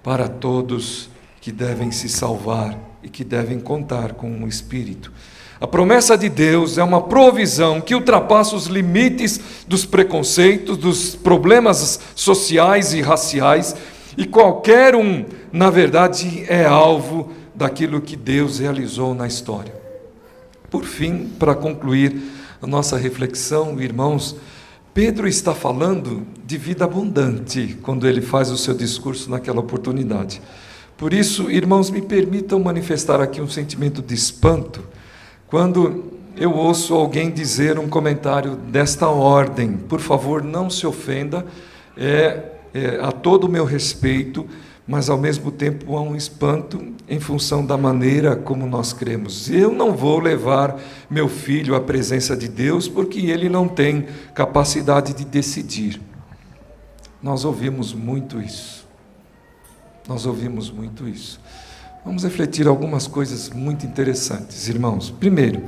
para todos que devem se salvar e que devem contar com o Espírito. A promessa de Deus é uma provisão que ultrapassa os limites dos preconceitos, dos problemas sociais e raciais, e qualquer um, na verdade, é alvo daquilo que Deus realizou na história. Por fim, para concluir a nossa reflexão, irmãos, Pedro está falando de vida abundante quando ele faz o seu discurso naquela oportunidade. Por isso, irmãos, me permitam manifestar aqui um sentimento de espanto quando eu ouço alguém dizer um comentário desta ordem. Por favor, não se ofenda, a todo o meu respeito, mas ao mesmo tempo há um espanto em função da maneira como nós cremos. Eu não vou levar meu filho à presença de Deus porque ele não tem capacidade de decidir. Nós ouvimos muito isso. Vamos refletir algumas coisas muito interessantes, irmãos. Primeiro,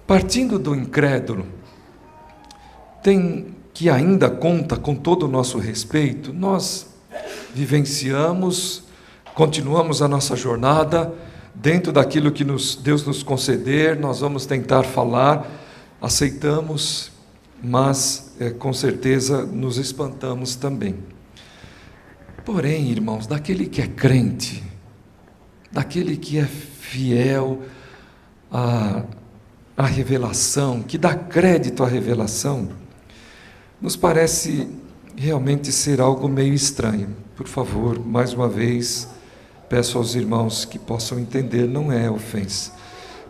partindo do incrédulo, que ainda conta com todo o nosso respeito, nós vivenciamos, continuamos a nossa jornada, dentro daquilo que Deus nos conceder, nós vamos tentar falar, aceitamos, mas com certeza nos espantamos também. Porém, irmãos, daquele que é crente, daquele que é fiel à revelação, que dá crédito à revelação, nos parece realmente ser algo meio estranho. Por favor, mais uma vez, peço aos irmãos que possam entender, não é ofensa.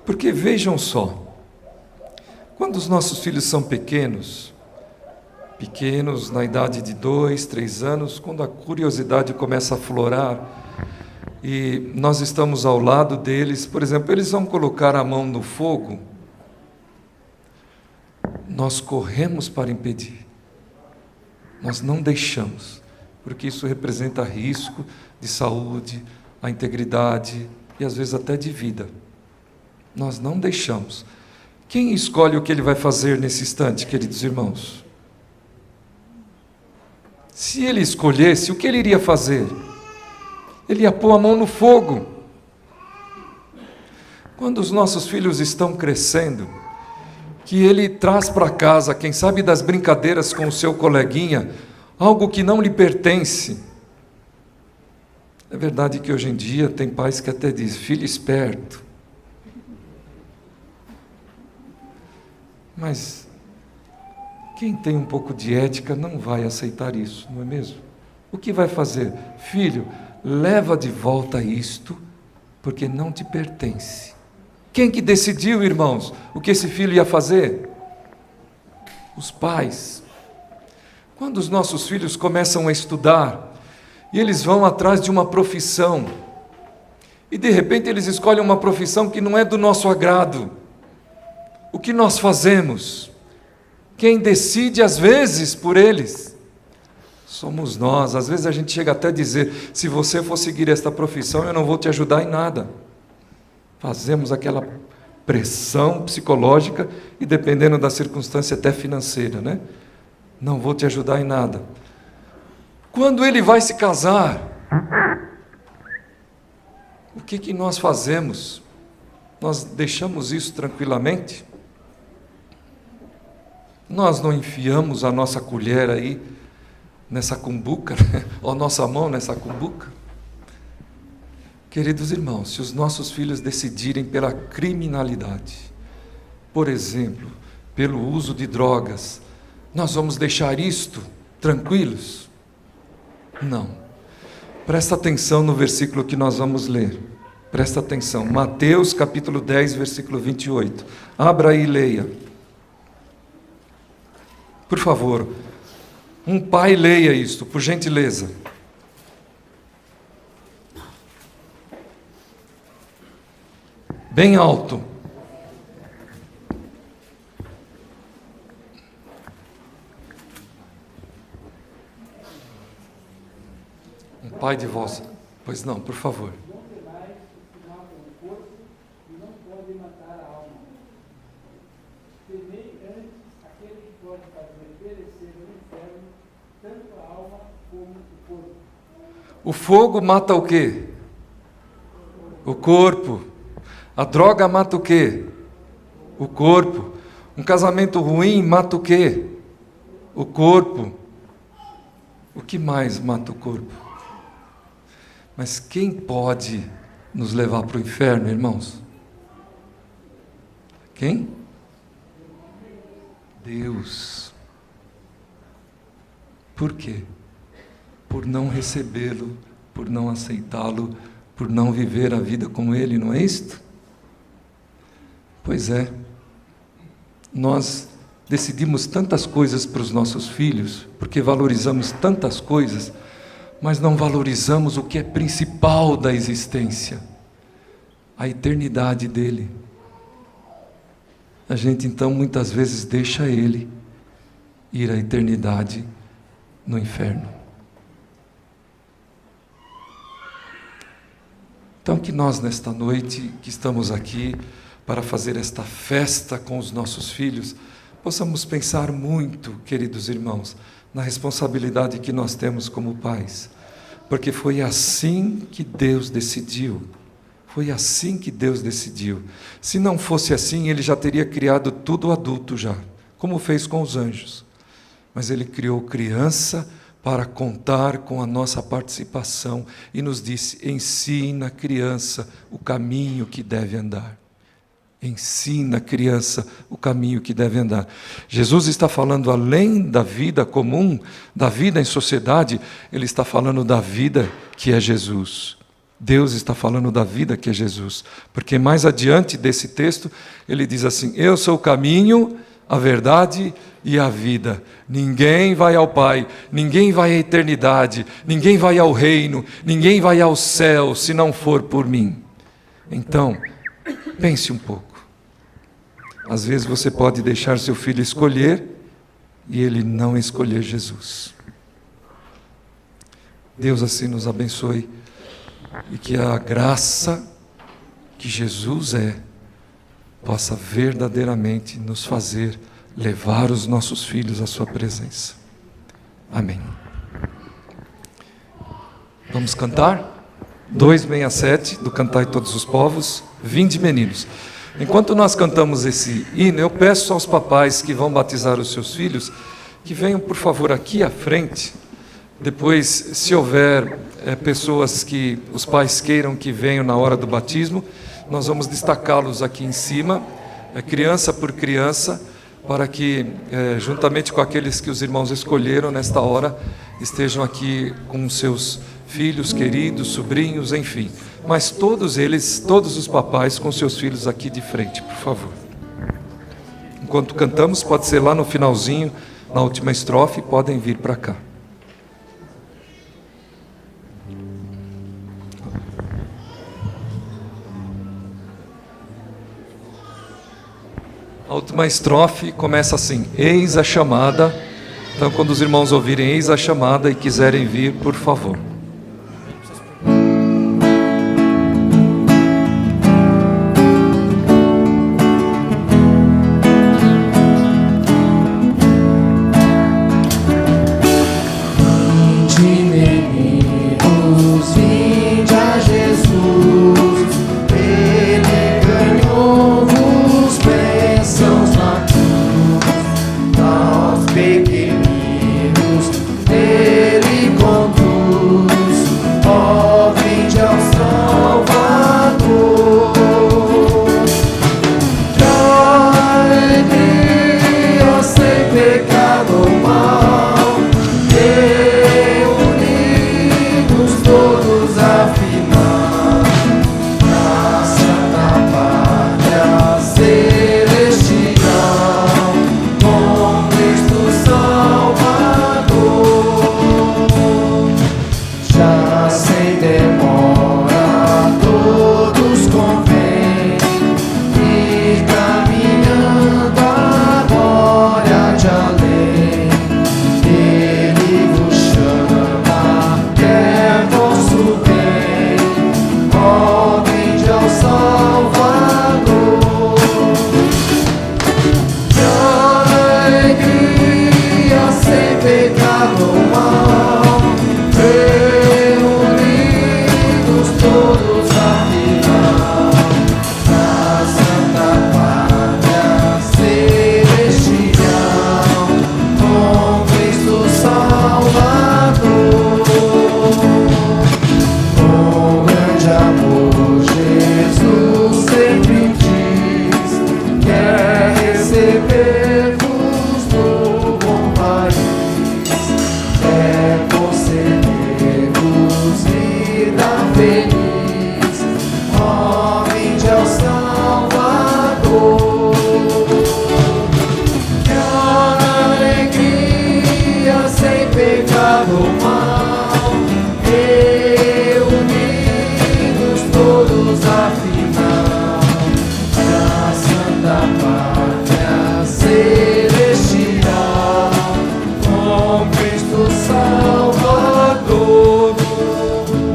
Porque vejam só, quando os nossos filhos são pequenos na idade de 2, 3 anos, quando a curiosidade começa a aflorar, e nós estamos ao lado deles, por exemplo, eles vão colocar a mão no fogo, nós corremos para impedir. Nós não deixamos, porque isso representa risco de saúde, a integridade e às vezes até de vida. Nós não deixamos. Quem escolhe o que ele vai fazer nesse instante, queridos irmãos? Se ele escolhesse, o que ele iria fazer? Ele ia pôr a mão no fogo. Quando os nossos filhos estão crescendo, que ele traz para casa, quem sabe das brincadeiras com o seu coleguinha, algo que não lhe pertence. É verdade que hoje em dia tem pais que até dizem, filho esperto. Mas quem tem um pouco de ética não vai aceitar isso, não é mesmo? O que vai fazer? Filho, leva de volta isto, porque não te pertence. Quem que decidiu, irmãos, o que esse filho ia fazer? Os pais. Quando os nossos filhos começam a estudar, e eles vão atrás de uma profissão, e de repente eles escolhem uma profissão que não é do nosso agrado, o que nós fazemos? Quem decide às vezes por eles? Somos nós. Às vezes a gente chega até a dizer, se você for seguir esta profissão, eu não vou te ajudar em nada. Fazemos aquela pressão psicológica e, dependendo da circunstância, até financeira, né? Não vou te ajudar em nada. Quando ele vai se casar, o que nós fazemos? Nós deixamos isso tranquilamente? Nós não enfiamos a nossa colher aí nessa cumbuca, ou a nossa mão nessa cumbuca? Queridos irmãos, se os nossos filhos decidirem pela criminalidade, por exemplo, pelo uso de drogas, nós vamos deixar isto tranquilos? Não. Presta atenção no versículo que nós vamos ler. Presta atenção. Mateus capítulo 10, versículo 28. Abra aí e leia. Por favor, um pai leia isto, por gentileza. Bem alto. Um pai de voz. Pois não, por favor. O fogo mata o quê? O corpo. A droga mata o quê? O corpo. Um casamento ruim mata o quê? O corpo. O que mais mata o corpo? Mas quem pode nos levar para o inferno, irmãos? Quem? Deus. Por quê? Por não recebê-lo, por não aceitá-lo, por não viver a vida com Ele, não é isto? Pois é. Nós decidimos tantas coisas para os nossos filhos, porque valorizamos tantas coisas, mas não valorizamos o que é principal da existência, a eternidade dele. A gente então muitas vezes deixa ele ir à eternidade no inferno. Então que nós nesta noite, que estamos aqui para fazer esta festa com os nossos filhos, possamos pensar muito, queridos irmãos, na responsabilidade que nós temos como pais, porque foi assim que Deus decidiu. Foi assim que Deus decidiu. Se não fosse assim, Ele já teria criado tudo adulto já, como fez com os anjos. Mas Ele criou criança para contar com a nossa participação e nos disse: ensina a criança o caminho que deve andar. Ensina a criança o caminho que deve andar. Jesus está falando além da vida comum, da vida em sociedade, Ele está falando da vida que é Jesus. Deus está falando da vida que é Jesus. Porque mais adiante desse texto, Ele diz assim: eu sou o caminho, a verdade e a vida. Ninguém vai ao Pai, ninguém vai à eternidade, ninguém vai ao reino, ninguém vai ao céu, se não for por mim. Então, pense um pouco. Às vezes você pode deixar seu filho escolher e ele não escolher Jesus. Deus assim nos abençoe e que a graça que Jesus é possa verdadeiramente nos fazer levar os nossos filhos à sua presença. Amém. Vamos cantar? 267 do Cantai Todos os Povos, Vinde Meninos. Enquanto nós cantamos esse hino, eu peço aos papais que vão batizar os seus filhos, que venham por favor aqui à frente. Depois, se houver pessoas que os pais queiram que venham na hora do batismo, nós vamos destacá-los aqui em cima, criança por criança, para que, juntamente com aqueles que os irmãos escolheram nesta hora, estejam aqui com seus filhos queridos, sobrinhos, enfim. Mas todos eles, todos os papais com seus filhos aqui de frente, por favor. Enquanto cantamos, pode ser lá no finalzinho, na última estrofe, podem vir para cá. A última estrofe começa assim: eis a chamada. Então, quando os irmãos ouvirem eis a chamada e quiserem vir, por favor.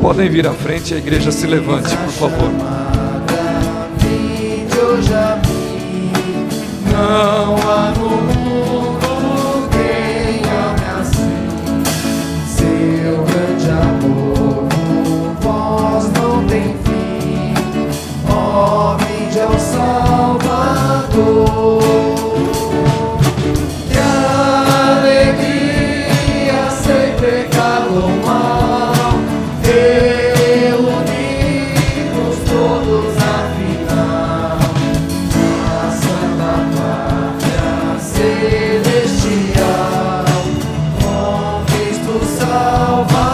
podem vir à frente e a igreja se levante, por favor. Eu já vi, não há no mundo quem ame assim. Seu grande amor, vós não tem fim. Ó, vinde ao Salvador. Que alegria sem pecado ou mal, reunidos todos afinal, na Santa Pátria Celestial, com Cristo Salvador.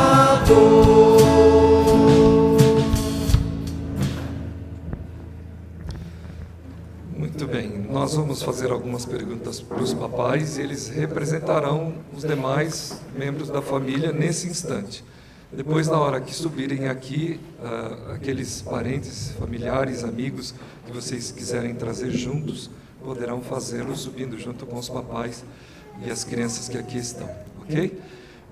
Muito bem, nós vamos fazer algumas perguntas para os papais e eles representarão os demais membros da família nesse instante. Depois, na hora que subirem aqui, aqueles parentes, familiares, amigos que vocês quiserem trazer juntos, poderão fazê-lo subindo junto com os papais e as crianças que aqui estão, ok?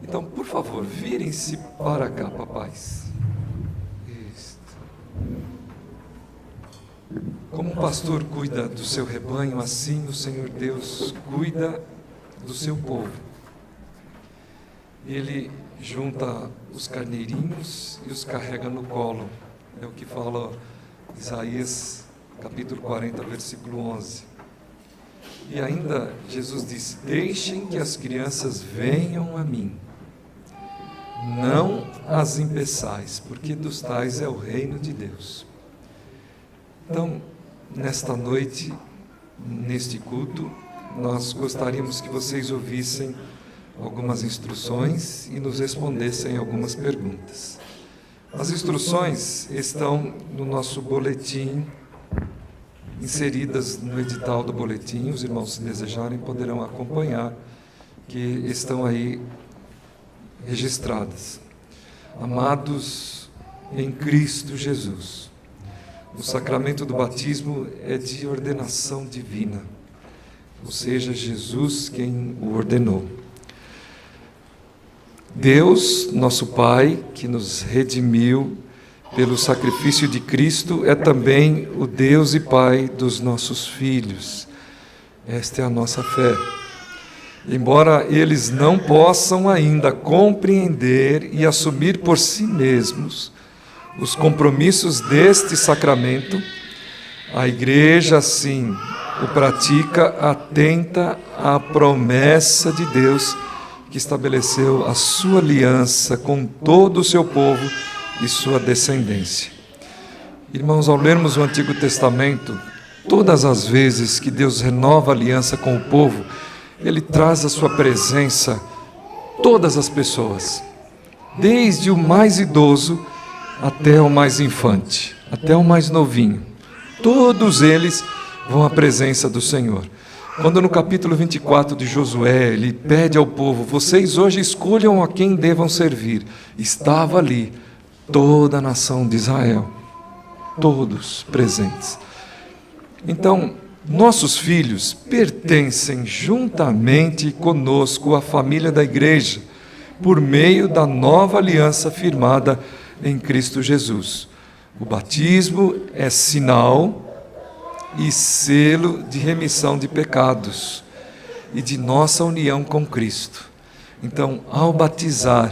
Então, por favor, virem-se para cá, papais. Isso. Como o pastor cuida do seu rebanho, assim o Senhor Deus cuida do seu povo. Ele junta os carneirinhos e os carrega no colo. É o que fala Isaías, capítulo 40, versículo 11. E ainda Jesus disse: deixem que as crianças venham a mim. Não as impeçais, porque dos tais é o reino de Deus. Então, nesta noite, neste culto, nós gostaríamos que vocês ouvissem algumas instruções e nos respondessem algumas perguntas. As instruções estão no nosso boletim, inseridas no edital do boletim. Os irmãos, se desejarem, poderão acompanhar, que estão aí registradas. Amados em Cristo Jesus, o sacramento do batismo é de ordenação divina, ou seja, Jesus quem o ordenou. Deus, nosso Pai, que nos redimiu pelo sacrifício de Cristo, é também o Deus e Pai dos nossos filhos. Esta é a nossa fé. Embora eles não possam ainda compreender e assumir por si mesmos os compromissos deste sacramento, a Igreja, sim, o pratica atenta à promessa de Deus, que estabeleceu a sua aliança com todo o seu povo e sua descendência. Irmãos, ao lermos o Antigo Testamento, todas as vezes que Deus renova a aliança com o povo, Ele traz a sua presença todas as pessoas, desde o mais idoso até o mais infante, até o mais novinho. Todos eles vão à presença do Senhor. Quando no capítulo 24 de Josué, ele pede ao povo: vocês hoje escolham a quem devam servir. Estava ali toda a nação de Israel, todos presentes. Então, nossos filhos pertencem juntamente conosco à família da igreja, por meio da nova aliança firmada em Cristo Jesus. O batismo é sinal e selo de remissão de pecados e de nossa união com Cristo. Então, ao batizar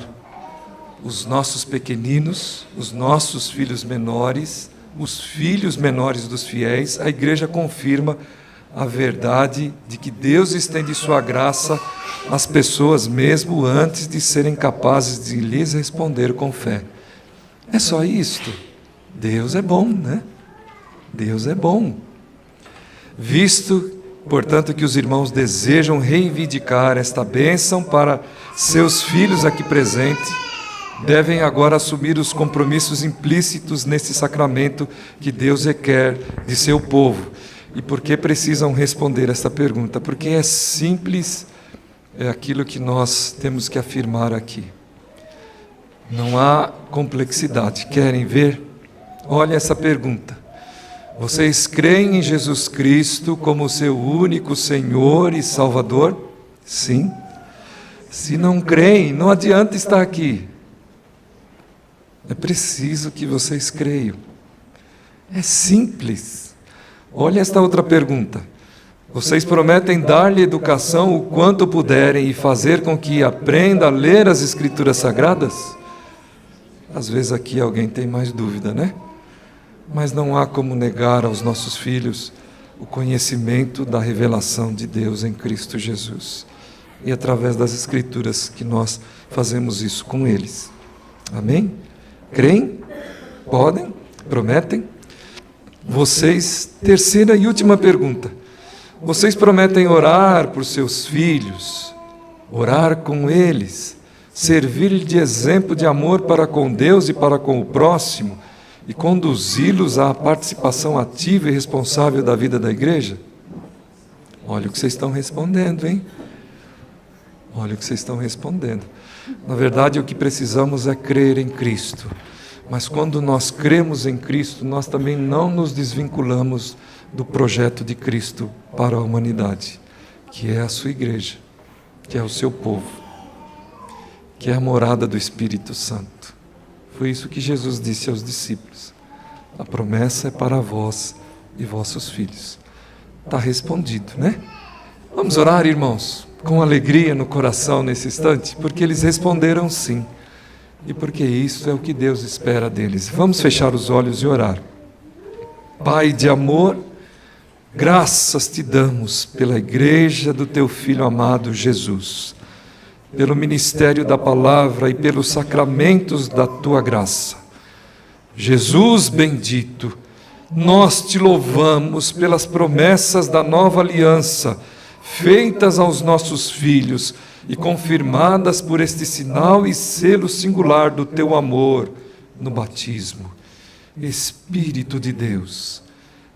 os nossos pequeninos, os nossos filhos menores, os filhos menores dos fiéis, a igreja confirma a verdade de que Deus estende sua graça às pessoas mesmo antes de serem capazes de lhes responder com fé. É só isto. Deus é bom, né? Deus é bom. Visto, portanto, que os irmãos desejam reivindicar esta bênção para seus filhos aqui presentes, devem agora assumir os compromissos implícitos nesse sacramento que Deus requer de seu povo. E por que precisam responder esta pergunta? Porque é simples, é aquilo que nós temos que afirmar aqui. Não há complexidade. Querem ver? Olha essa pergunta. Vocês creem em Jesus Cristo como seu único Senhor e Salvador? Sim. Se não creem, não adianta estar aqui. É preciso que vocês creiam. É simples. Olha esta outra pergunta. Vocês prometem dar-lhe educação o quanto puderem e fazer com que aprenda a ler as Escrituras Sagradas? Às vezes aqui alguém tem mais dúvida, né? Mas não há como negar aos nossos filhos o conhecimento da revelação de Deus em Cristo Jesus. E através das Escrituras que nós fazemos isso com eles. Amém? Creem? Podem? Prometem? Vocês, terceira e última pergunta. Vocês prometem orar por seus filhos, orar com eles, servir de exemplo de amor para com Deus e para com o próximo e conduzi-los à participação ativa e responsável da vida da igreja? Olha o que vocês estão respondendo, hein? Olha o que vocês estão respondendo. Na verdade, o que precisamos é crer em Cristo. Mas quando nós cremos em Cristo, nós também não nos desvinculamos do projeto de Cristo para a humanidade, que é a sua igreja, que é o seu povo, que é a morada do Espírito Santo. Foi isso que Jesus disse aos discípulos. A promessa é para vós e vossos filhos. Está respondido, né? Vamos orar, irmãos, com alegria no coração nesse instante, porque eles responderam sim. E porque isso é o que Deus espera deles. Vamos fechar os olhos e orar. Pai de amor, graças te damos pela igreja do teu Filho amado Jesus, pelo ministério da palavra e pelos sacramentos da tua graça. Jesus bendito, nós te louvamos pelas promessas da nova aliança, feitas aos nossos filhos e confirmadas por este sinal e selo singular do teu amor no batismo. Espírito de Deus,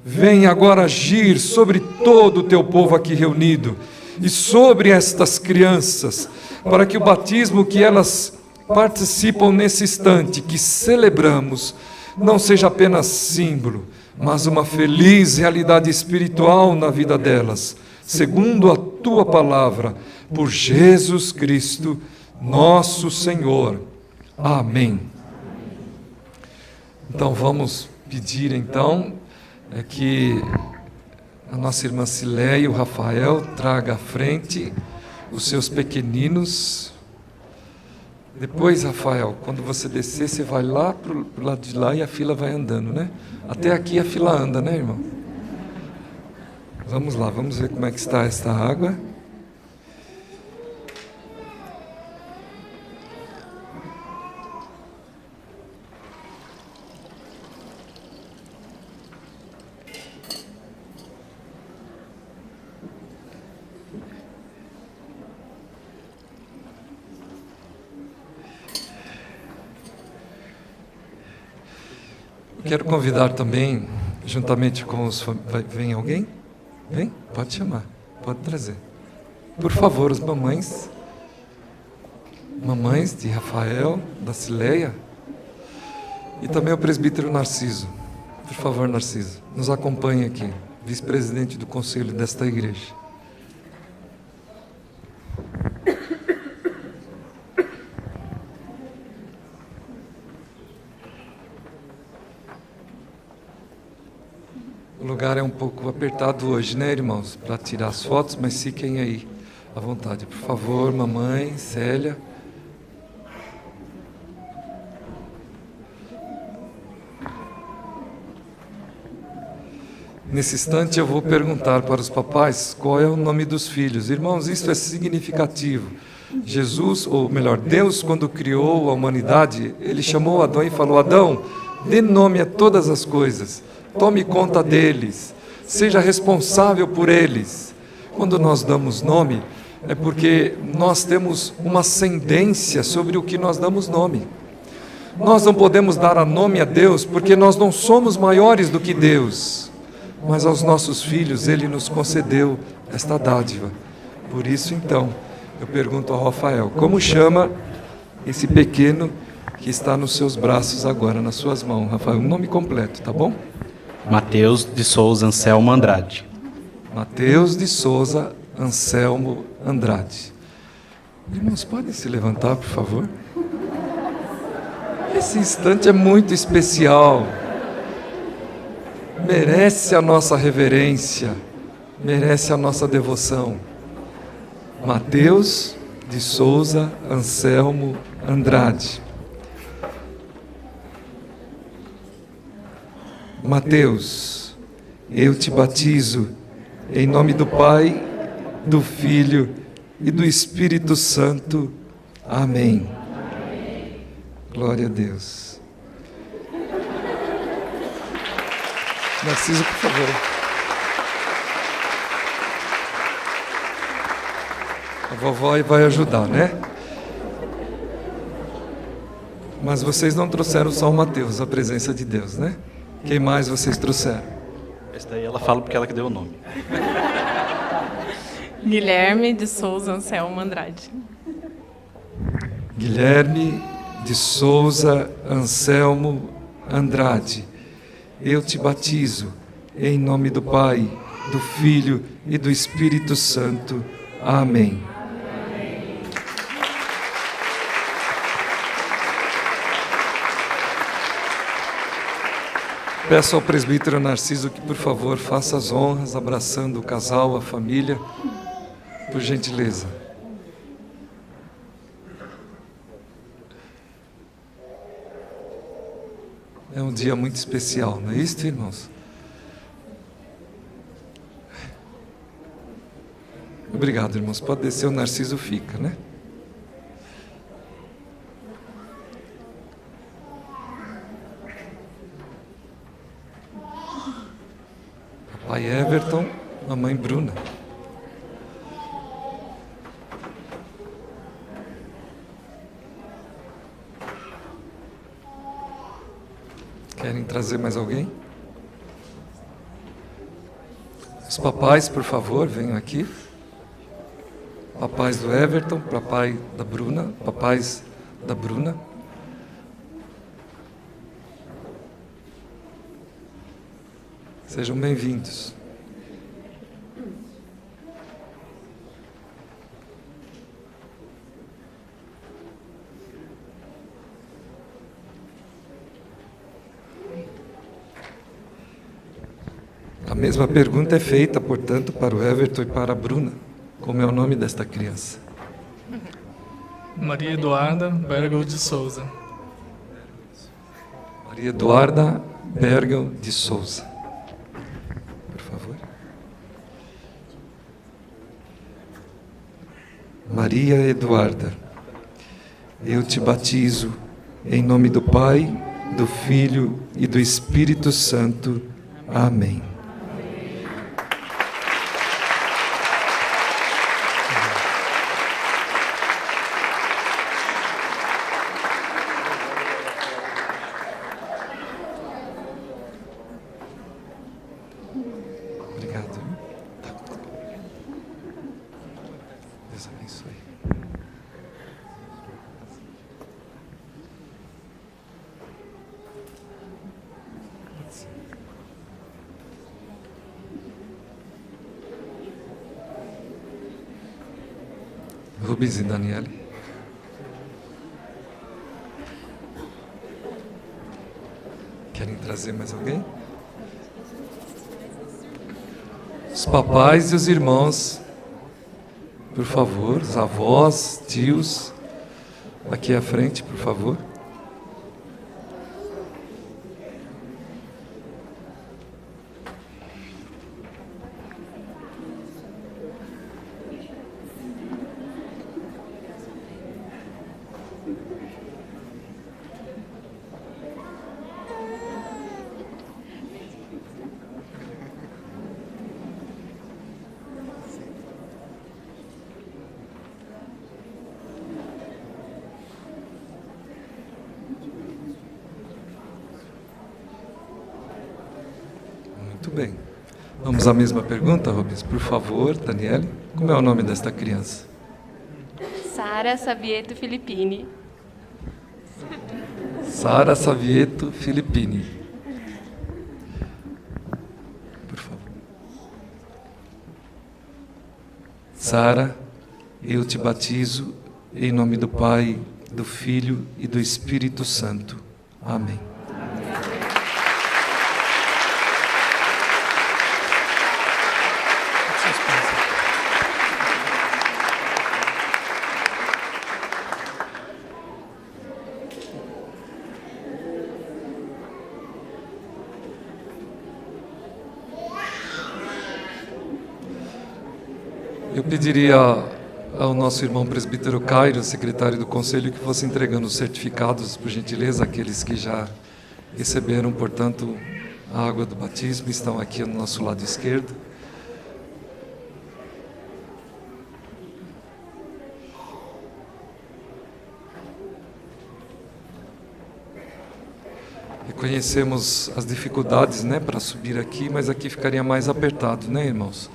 vem agora agir sobre todo o teu povo aqui reunido e sobre estas crianças, para que o batismo que elas participam nesse instante que celebramos não seja apenas símbolo, mas uma feliz realidade espiritual na vida delas, segundo a tua palavra, por Jesus Cristo, nosso Senhor. Amém. Então vamos pedir que a nossa irmã Cileia e o Rafael traga à frente os seus pequeninos. Depois, Rafael, quando você descer, você vai lá para o lado de lá e a fila vai andando, né? Até aqui a fila anda, né, irmão? Vamos lá, vamos ver como é que está esta água. Quero convidar também, juntamente com os... Vem alguém? Vem? Pode chamar, pode trazer. Por favor, as mamães de Rafael, da Cileia, e também o presbítero Narciso. Por favor, Narciso, nos acompanhe aqui, vice-presidente do conselho desta igreja. O lugar é um pouco apertado hoje, né, irmãos? Para tirar as fotos, mas fiquem aí à vontade. Por favor, mamãe, Célia. Nesse instante eu vou perguntar para os papais qual é o nome dos filhos. Irmãos, isso é significativo. Jesus, ou melhor, Deus, quando criou a humanidade, Ele chamou Adão e falou: Adão, dê nome a todas as coisas. Tome conta deles, seja responsável por eles. Quando nós damos nome, é porque nós temos uma ascendência sobre o que nós damos nome. Nós não podemos dar nome a Deus porque nós não somos maiores do que Deus. Mas aos nossos filhos Ele nos concedeu esta dádiva. Por isso, então, eu pergunto ao Rafael, como chama esse pequeno que está nos seus braços agora, nas suas mãos? Rafael, um nome completo, tá bom? Mateus de Souza Anselmo Andrade. Mateus de Souza Anselmo Andrade. Irmãos, podem se levantar, por favor? Esse instante é muito especial. Merece a nossa reverência, merece a nossa devoção. Mateus de Souza Anselmo Andrade. Mateus, eu te batizo em nome do Pai, do Filho e do Espírito Santo. Amém. Glória a Deus. Narciso, por favor. A vovó vai ajudar, né? Mas vocês não trouxeram só o Mateus, a presença de Deus, né? Quem mais vocês trouxeram? Essa daí ela fala porque ela que deu o nome. Guilherme de Souza Anselmo Andrade. Guilherme de Souza Anselmo Andrade. Eu te batizo em nome do Pai, do Filho e do Espírito Santo. Amém. Peço ao presbítero Narciso que, por favor, faça as honras, abraçando o casal, a família, por gentileza. É um dia muito especial, não é isso, irmãos? Obrigado, irmãos. Pode descer, o Narciso fica, né? Papai Everton, mamãe Bruna. Querem trazer mais alguém? Os papais, por favor, venham aqui. Papais do Everton, papai da Bruna, papais da Bruna. Sejam bem-vindos. A mesma pergunta é feita, portanto, para o Everton e para a Bruna. Como é o nome desta criança? Maria Eduarda Bergel de Souza. Maria Eduarda Bergel de Souza. Por favor. Maria Eduarda, eu te batizo em nome do Pai, do Filho e do Espírito Santo. Amém. Rubens e Daniele. Querem trazer mais alguém? Os papais e os irmãos, por favor, os avós, tios, aqui à frente, por favor. Muito bem. Vamos à mesma pergunta, Rubens? Por favor, Daniele. Como é o nome desta criança? Sara Savieto Filippini. Sara Savieto Filippini. Por favor. Sara, eu te batizo em nome do Pai, do Filho e do Espírito Santo. Amém. Eu pediria ao nosso irmão presbítero Cairo, secretário do Conselho, que fosse entregando os certificados, por gentileza, aqueles que já receberam, portanto, a água do batismo, estão aqui no nosso lado esquerdo. Reconhecemos as dificuldades, né, para subir aqui, mas aqui ficaria mais apertado, né, irmãos?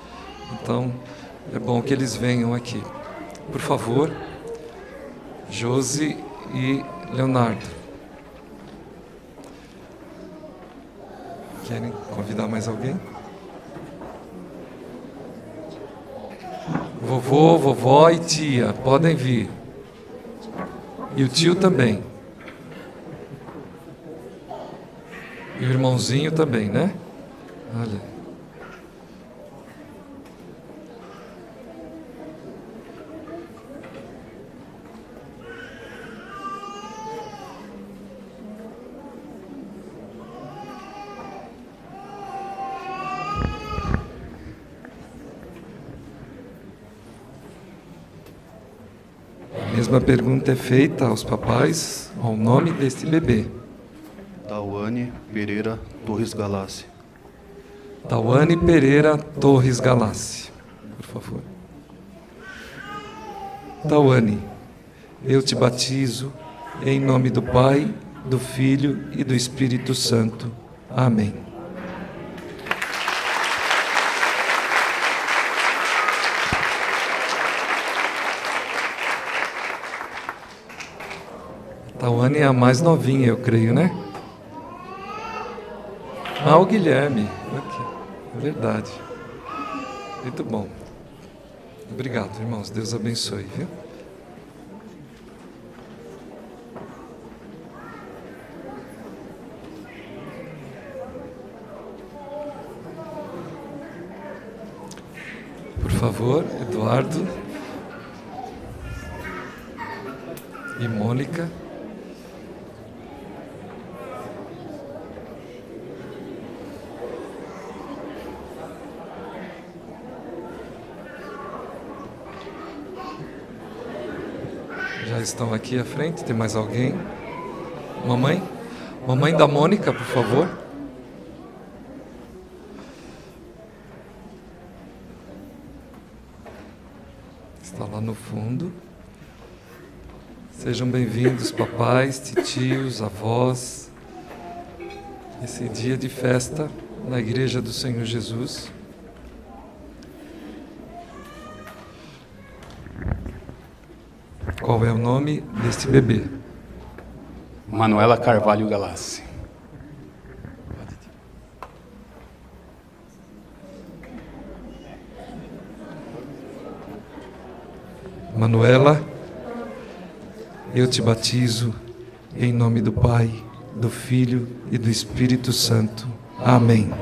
Então, é bom que eles venham aqui. Por favor, Josi e Leonardo. Querem convidar mais alguém? Vovô, vovó e tia, podem vir. E o tio também. E o irmãozinho também, né? Olha. A mesma pergunta é feita aos papais ao nome deste bebê. Tauane Pereira Torres Galassi. Tauane Pereira Torres Galassi, por favor. Tauane, eu te batizo em nome do Pai, do Filho e do Espírito Santo. Amém. Tauane é a mais novinha, eu creio, né? Ah, o Guilherme. Aqui. É verdade. Muito bom. Obrigado, irmãos. Deus abençoe, viu? Por favor, Eduardo e Mônica. Já estão aqui à frente. Tem mais alguém? Mamãe? Mamãe da Mônica, por favor. Está lá no fundo. Sejam bem-vindos, papais, titios, avós. Esse dia de festa na Igreja do Senhor Jesus. Qual é o nome deste bebê? Manuela Carvalho Galassi. Manuela, eu te batizo em nome do Pai, do Filho e do Espírito Santo. Amém.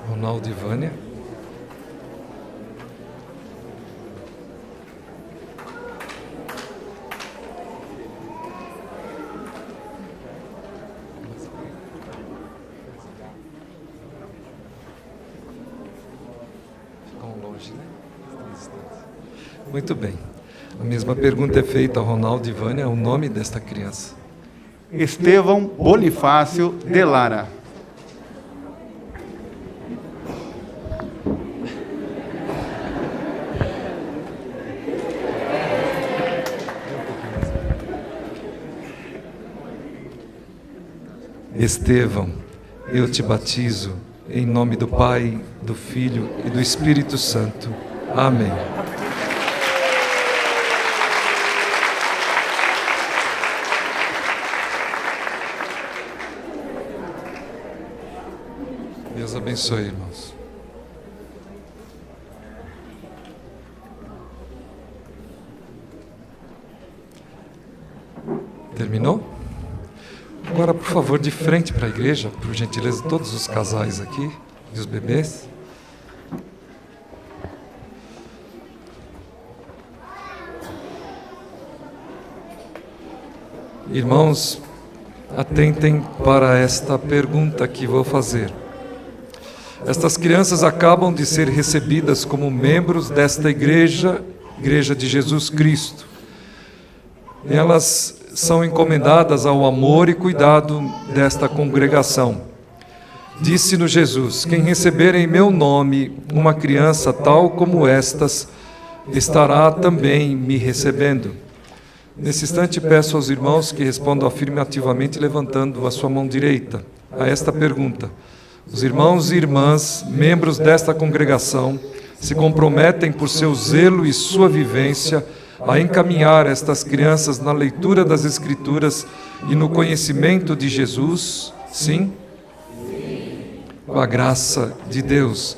Ronaldo e Vânia. Ficam longe, né? Muito bem. A mesma pergunta é feita ao Ronaldo e Vânia, o nome desta criança. Estevão Bonifácio de Lara. Estevão, eu te batizo em nome do Pai, do Filho e do Espírito Santo. Amém. Deus abençoe, irmãos. Terminou? Agora, por favor, de frente para a igreja, por gentileza, todos os casais aqui e os bebês. Irmãos, atentem para esta pergunta que vou fazer. Estas crianças acabam de ser recebidas como membros desta igreja, Igreja de Jesus Cristo. Elas são encomendadas ao amor e cuidado desta congregação. Disse-nos Jesus: quem receber em meu nome uma criança tal como estas, estará também me recebendo. Nesse instante peço aos irmãos que respondam afirmativamente levantando a sua mão direita a esta pergunta. Os irmãos e irmãs, membros desta congregação, se comprometem por seu zelo e sua vivência a encaminhar estas crianças na leitura das Escrituras e no conhecimento de Jesus? Sim? Com a graça de Deus.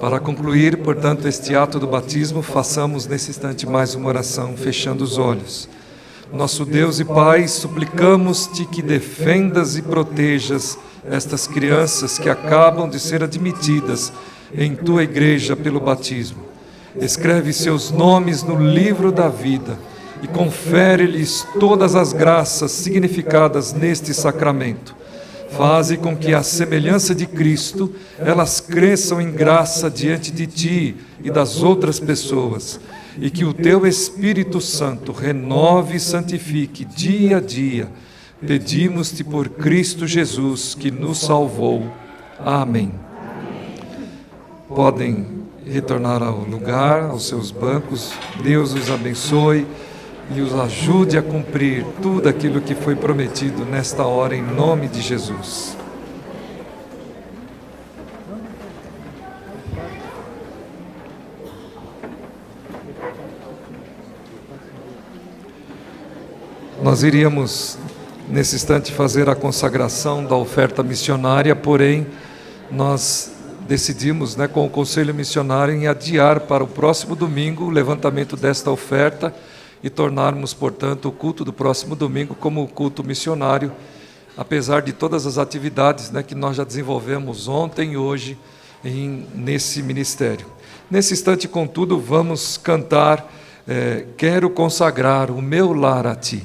Para concluir, portanto, este ato do batismo, façamos nesse instante mais uma oração, fechando os olhos. Nosso Deus e Pai, suplicamos-te que defendas e protejas estas crianças que acabam de ser admitidas em tua igreja pelo batismo. Escreve seus nomes no livro da vida e confere-lhes todas as graças significadas neste sacramento. Faze com que, à semelhança de Cristo, elas cresçam em graça diante de ti e das outras pessoas, e que o teu Espírito Santo renove e santifique dia a dia. Pedimos-te por Cristo Jesus, que nos salvou. Amém. Podem retornar ao lugar, aos seus bancos. Deus os abençoe e os ajude a cumprir tudo aquilo que foi prometido nesta hora, em nome de Jesus. Nós iríamos, nesse instante, fazer a consagração da oferta missionária, porém, nós decidimos, com o Conselho Missionário, em adiar para o próximo domingo o levantamento desta oferta e tornarmos, portanto, o culto do próximo domingo como o culto missionário, apesar de todas as atividades que nós já desenvolvemos ontem e hoje nesse ministério. Nesse instante, contudo, vamos cantar Quero consagrar o meu lar a ti.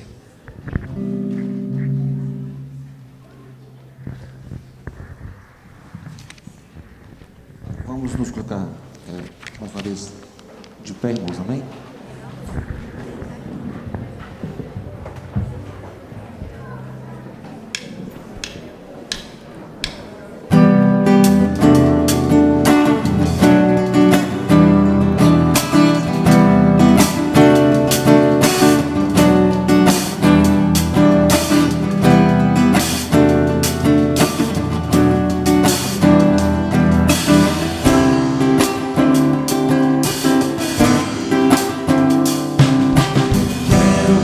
Vamos nos colocar mais uma vez de pé, irmãos, amém?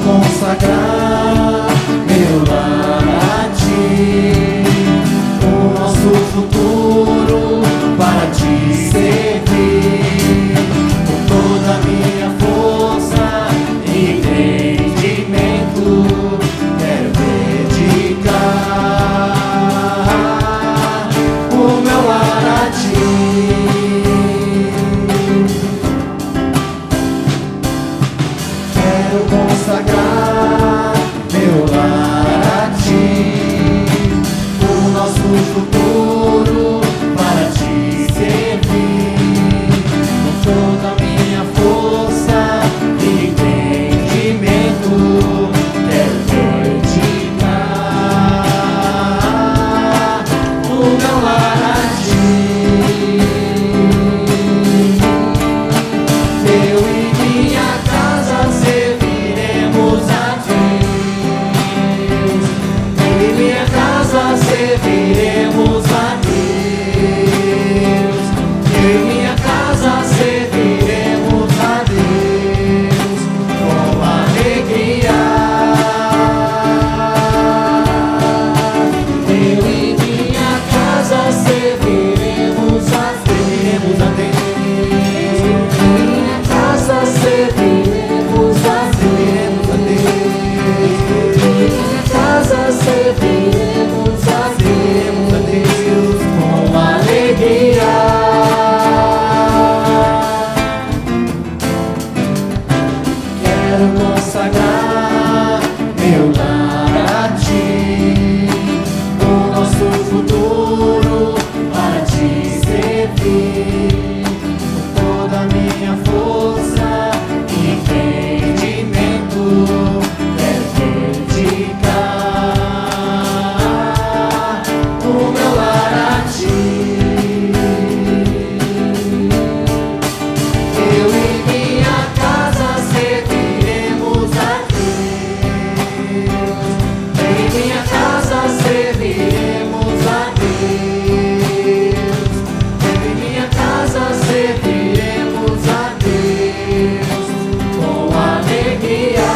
Consagrar meu lar a ti, o nosso futuro para te servir, com toda a minha força e entendimento, quero dedicar o meu lar a ti. Quero consagrar meu lar a ti, o nosso futuro para te servir, com toda a minha força e entendimento, quero dedicar o meu lar a ti. Eu e minha casa serviremos a Deus. Eu e minha casa serviremos juro para te servir toda a minha força e entendimento. Quero dedicar o meu lar a ti. Eu e minha casa serviremos a Deus. Eu e minha casa serviremos a Deus. Eu e minha casa serviremos a Deus com alegria.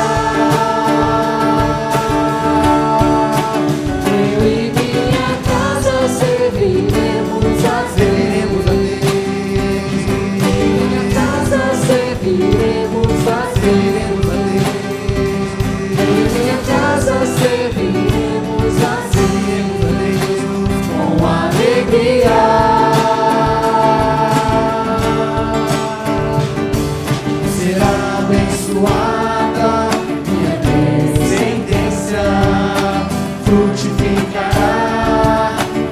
Eu e minha casa serviremos a Deus. Minha casa serviremos a Deus. Em minha casa serviremos a Deus com alegria. Será abençoada minha descendência, frutificará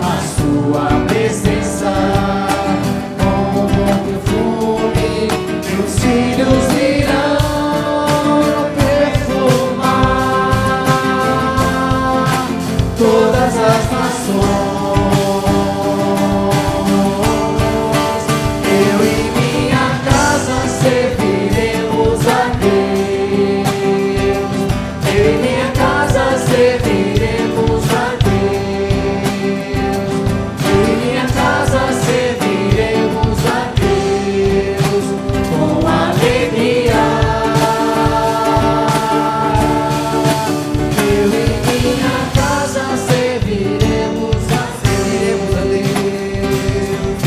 a sua presença. Com bom perfume meus filhos irão perfumar todas as nações. Eu e minha casa serviremos a Deus. Eu e minha casa serviremos a Deus. Eu e minha casa serviremos a Deus com alegria. Eu e minha casa serviremos a Deus.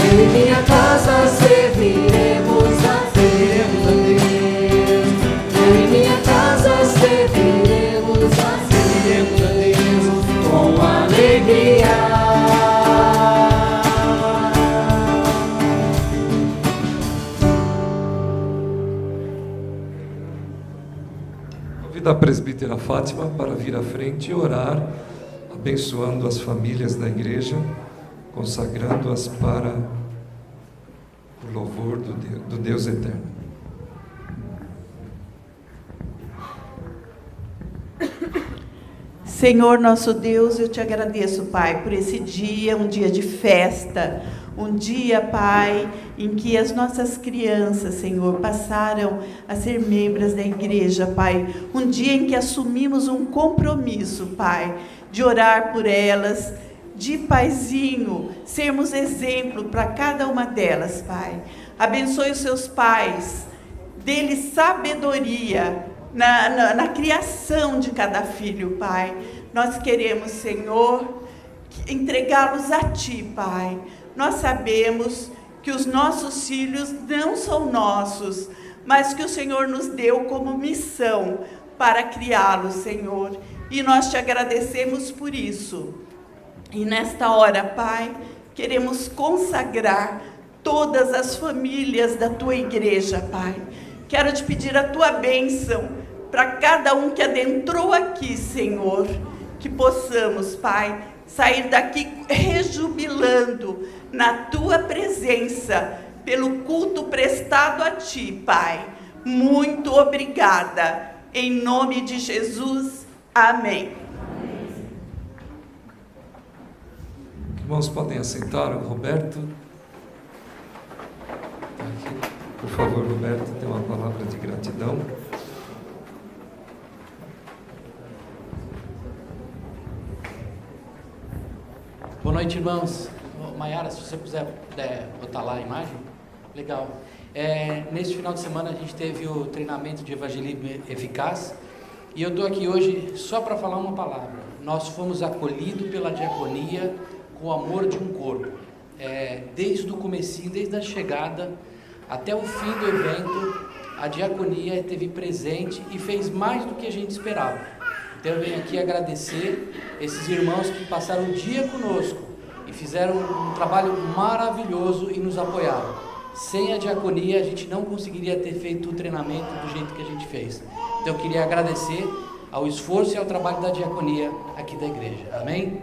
Eu e minha casa serviremos a Deus. Eu e minha casa serviremos a Deus com alegria. Convido a presbítera Fátima para vir à frente e orar, abençoando as famílias da igreja, consagrando-as para o louvor do Deus eterno. Senhor nosso Deus, eu te agradeço, Pai, por esse dia, um dia de festa, um dia, Pai, em que as nossas crianças, Senhor, passaram a ser membros da igreja, Pai, um dia em que assumimos um compromisso, Pai, de orar por elas, de paizinho, sermos exemplo para cada uma delas, Pai. Abençoe os seus pais, dê-lhes sabedoria na criação de cada filho, Pai. Nós queremos, Senhor, entregá-los a Ti, Pai. Nós sabemos que os nossos filhos não são nossos, mas que o Senhor nos deu como missão para criá-los, Senhor. E nós te agradecemos por isso. E nesta hora, Pai, queremos consagrar todas as famílias da Tua igreja, Pai. Quero te pedir a Tua bênção para cada um que adentrou aqui, Senhor, que possamos, Pai, sair daqui rejubilando na Tua presença, pelo culto prestado a Ti, Pai. Muito obrigada. Em nome de Jesus, amém. Irmãos, podem assentar. O Roberto está aqui. Por favor, Roberto, tem uma palavra de gratidão. Boa noite, irmãos. Maiara, se você puder botar lá a imagem. Legal. Neste final de semana a gente teve o treinamento de evangelismo eficaz e eu estou aqui hoje só para falar uma palavra. Nós fomos acolhidos pela diaconia com o amor de um corpo. Desde o comecinho, desde a chegada até o fim do evento, a diaconia esteve presente e fez mais do que a gente esperava. Então eu venho aqui agradecer esses irmãos que passaram o dia conosco e fizeram um trabalho maravilhoso e nos apoiaram. Sem a diaconia a gente não conseguiria ter feito o treinamento do jeito que a gente fez. Então eu queria agradecer ao esforço e ao trabalho da diaconia aqui da igreja. Amém?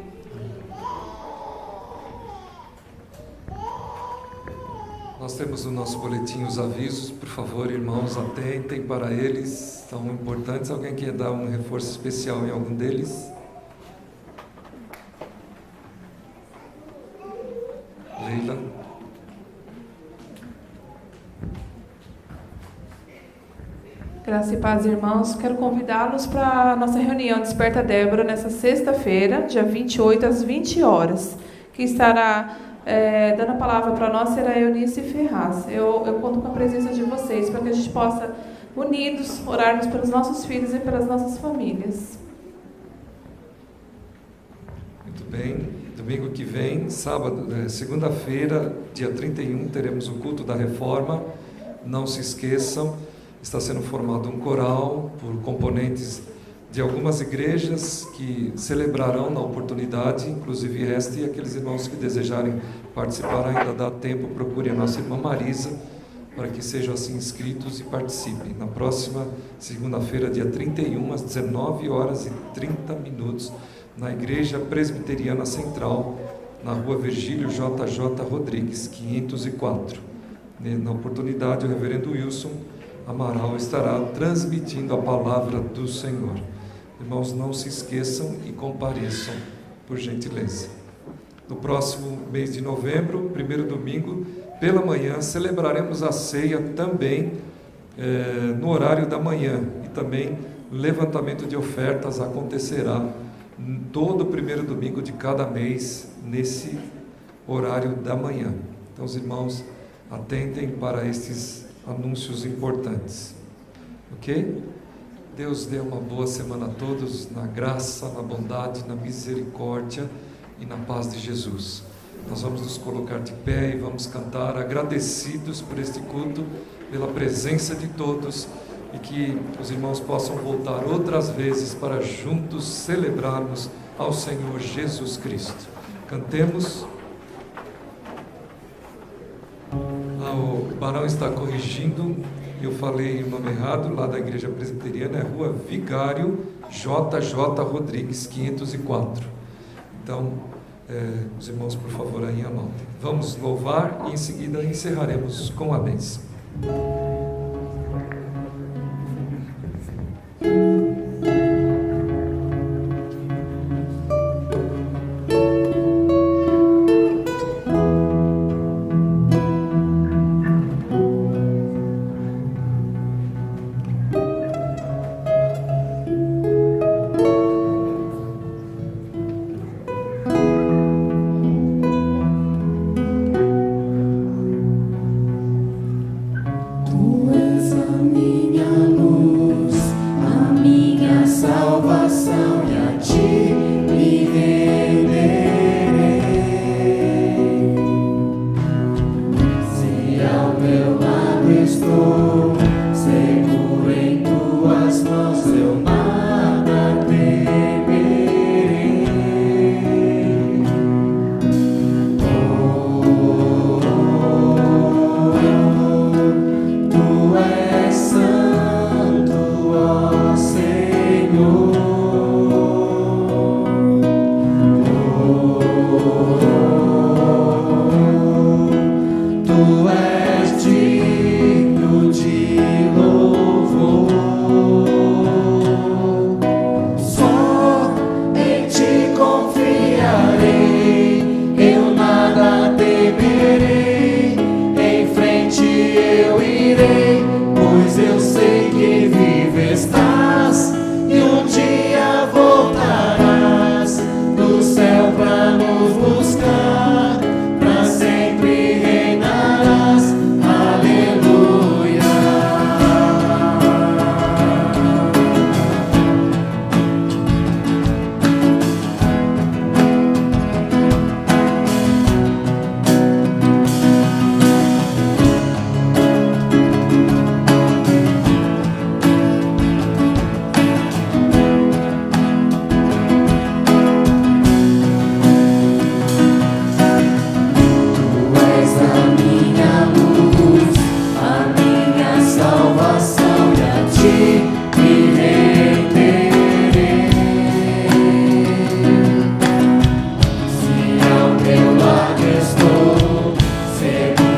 Nós temos no nosso boletim os avisos, por favor, irmãos, atentem para eles, são importantes. Alguém quer dar um reforço especial em algum deles? Leila. Graça e paz, irmãos. Quero convidá-los para a nossa reunião Desperta Débora nessa sexta-feira, dia 28, às 20 horas, que estará dando a palavra para nós será Eunice Ferraz. Eu conto com a presença de vocês para que a gente possa, unidos, orarmos pelos nossos filhos e pelas nossas famílias. Muito bem. Domingo que vem, sábado, segunda-feira, dia 31, teremos o culto da reforma. Não se esqueçam, está sendo formado um coral por componentes de algumas igrejas que celebrarão na oportunidade, inclusive esta, e aqueles irmãos que desejarem participar, ainda dá tempo, procure a nossa irmã Marisa, para que sejam assim inscritos e participem. Na próxima segunda-feira, dia 31, às 19h30, na Igreja Presbiteriana Central, na rua Virgílio JJ Rodrigues, 504. Na oportunidade, o reverendo Wilson Amaral estará transmitindo a palavra do Senhor. Irmãos, não se esqueçam e compareçam, por gentileza. No próximo mês de novembro, primeiro domingo, pela manhã, celebraremos a ceia também no horário da manhã. E também o levantamento de ofertas acontecerá todo primeiro domingo de cada mês, nesse horário da manhã. Então, os irmãos, atentem para estes anúncios importantes. Ok? Deus dê uma boa semana a todos, na graça, na bondade, na misericórdia e na paz de Jesus. Nós vamos nos colocar de pé e vamos cantar agradecidos por este culto, pela presença de todos, e que os irmãos possam voltar outras vezes para juntos celebrarmos ao Senhor Jesus Cristo. Cantemos. O Barão está corrigindo, eu falei o nome errado, lá da Igreja Presbiteriana, é Rua Vigário JJ Rodrigues, 504. Então, os irmãos, por favor, aí anotem. Vamos louvar e em seguida encerraremos com a bênção. Estou seguro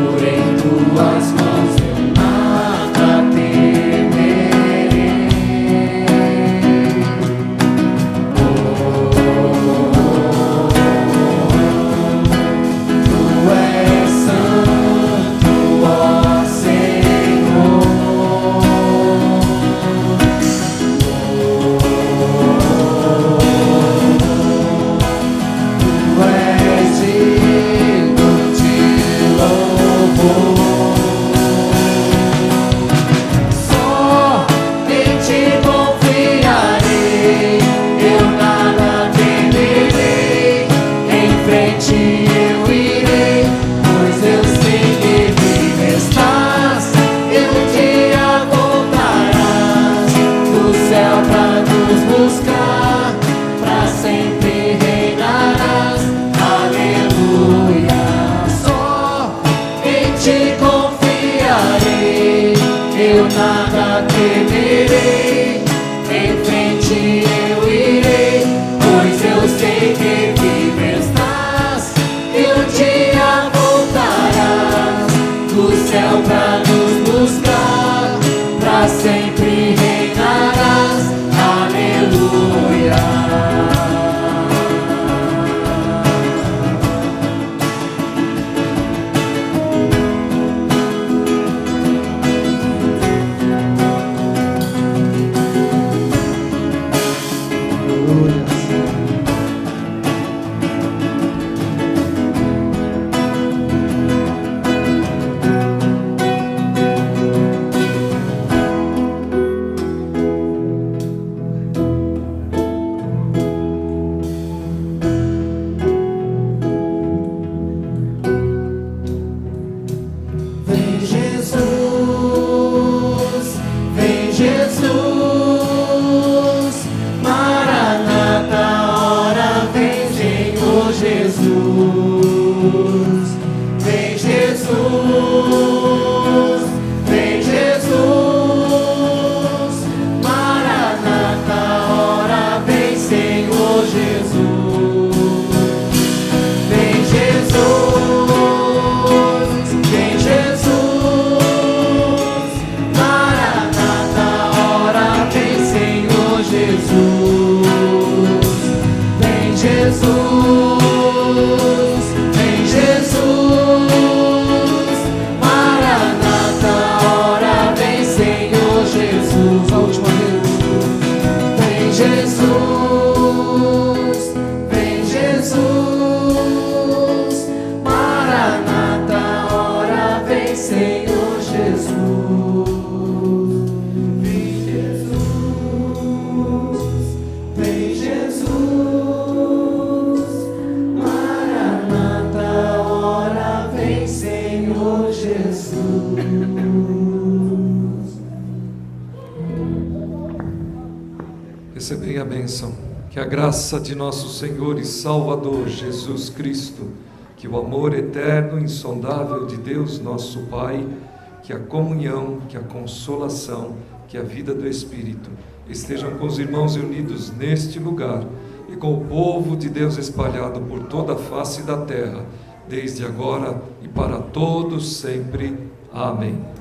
em tua temerei, em frente eu irei, pois eu sei que vivo estás, e um dia voltarás do céu pra nos buscar, pra sempre reinarás. Aleluia. Recebei a bênção, que a graça de nosso Senhor e Salvador Jesus Cristo, que o amor eterno e insondável de Deus nosso Pai, que a comunhão, que a consolação, que a vida do Espírito estejam com os irmãos reunidos neste lugar e com o povo de Deus espalhado por toda a face da terra, desde agora e para todos sempre. Amém.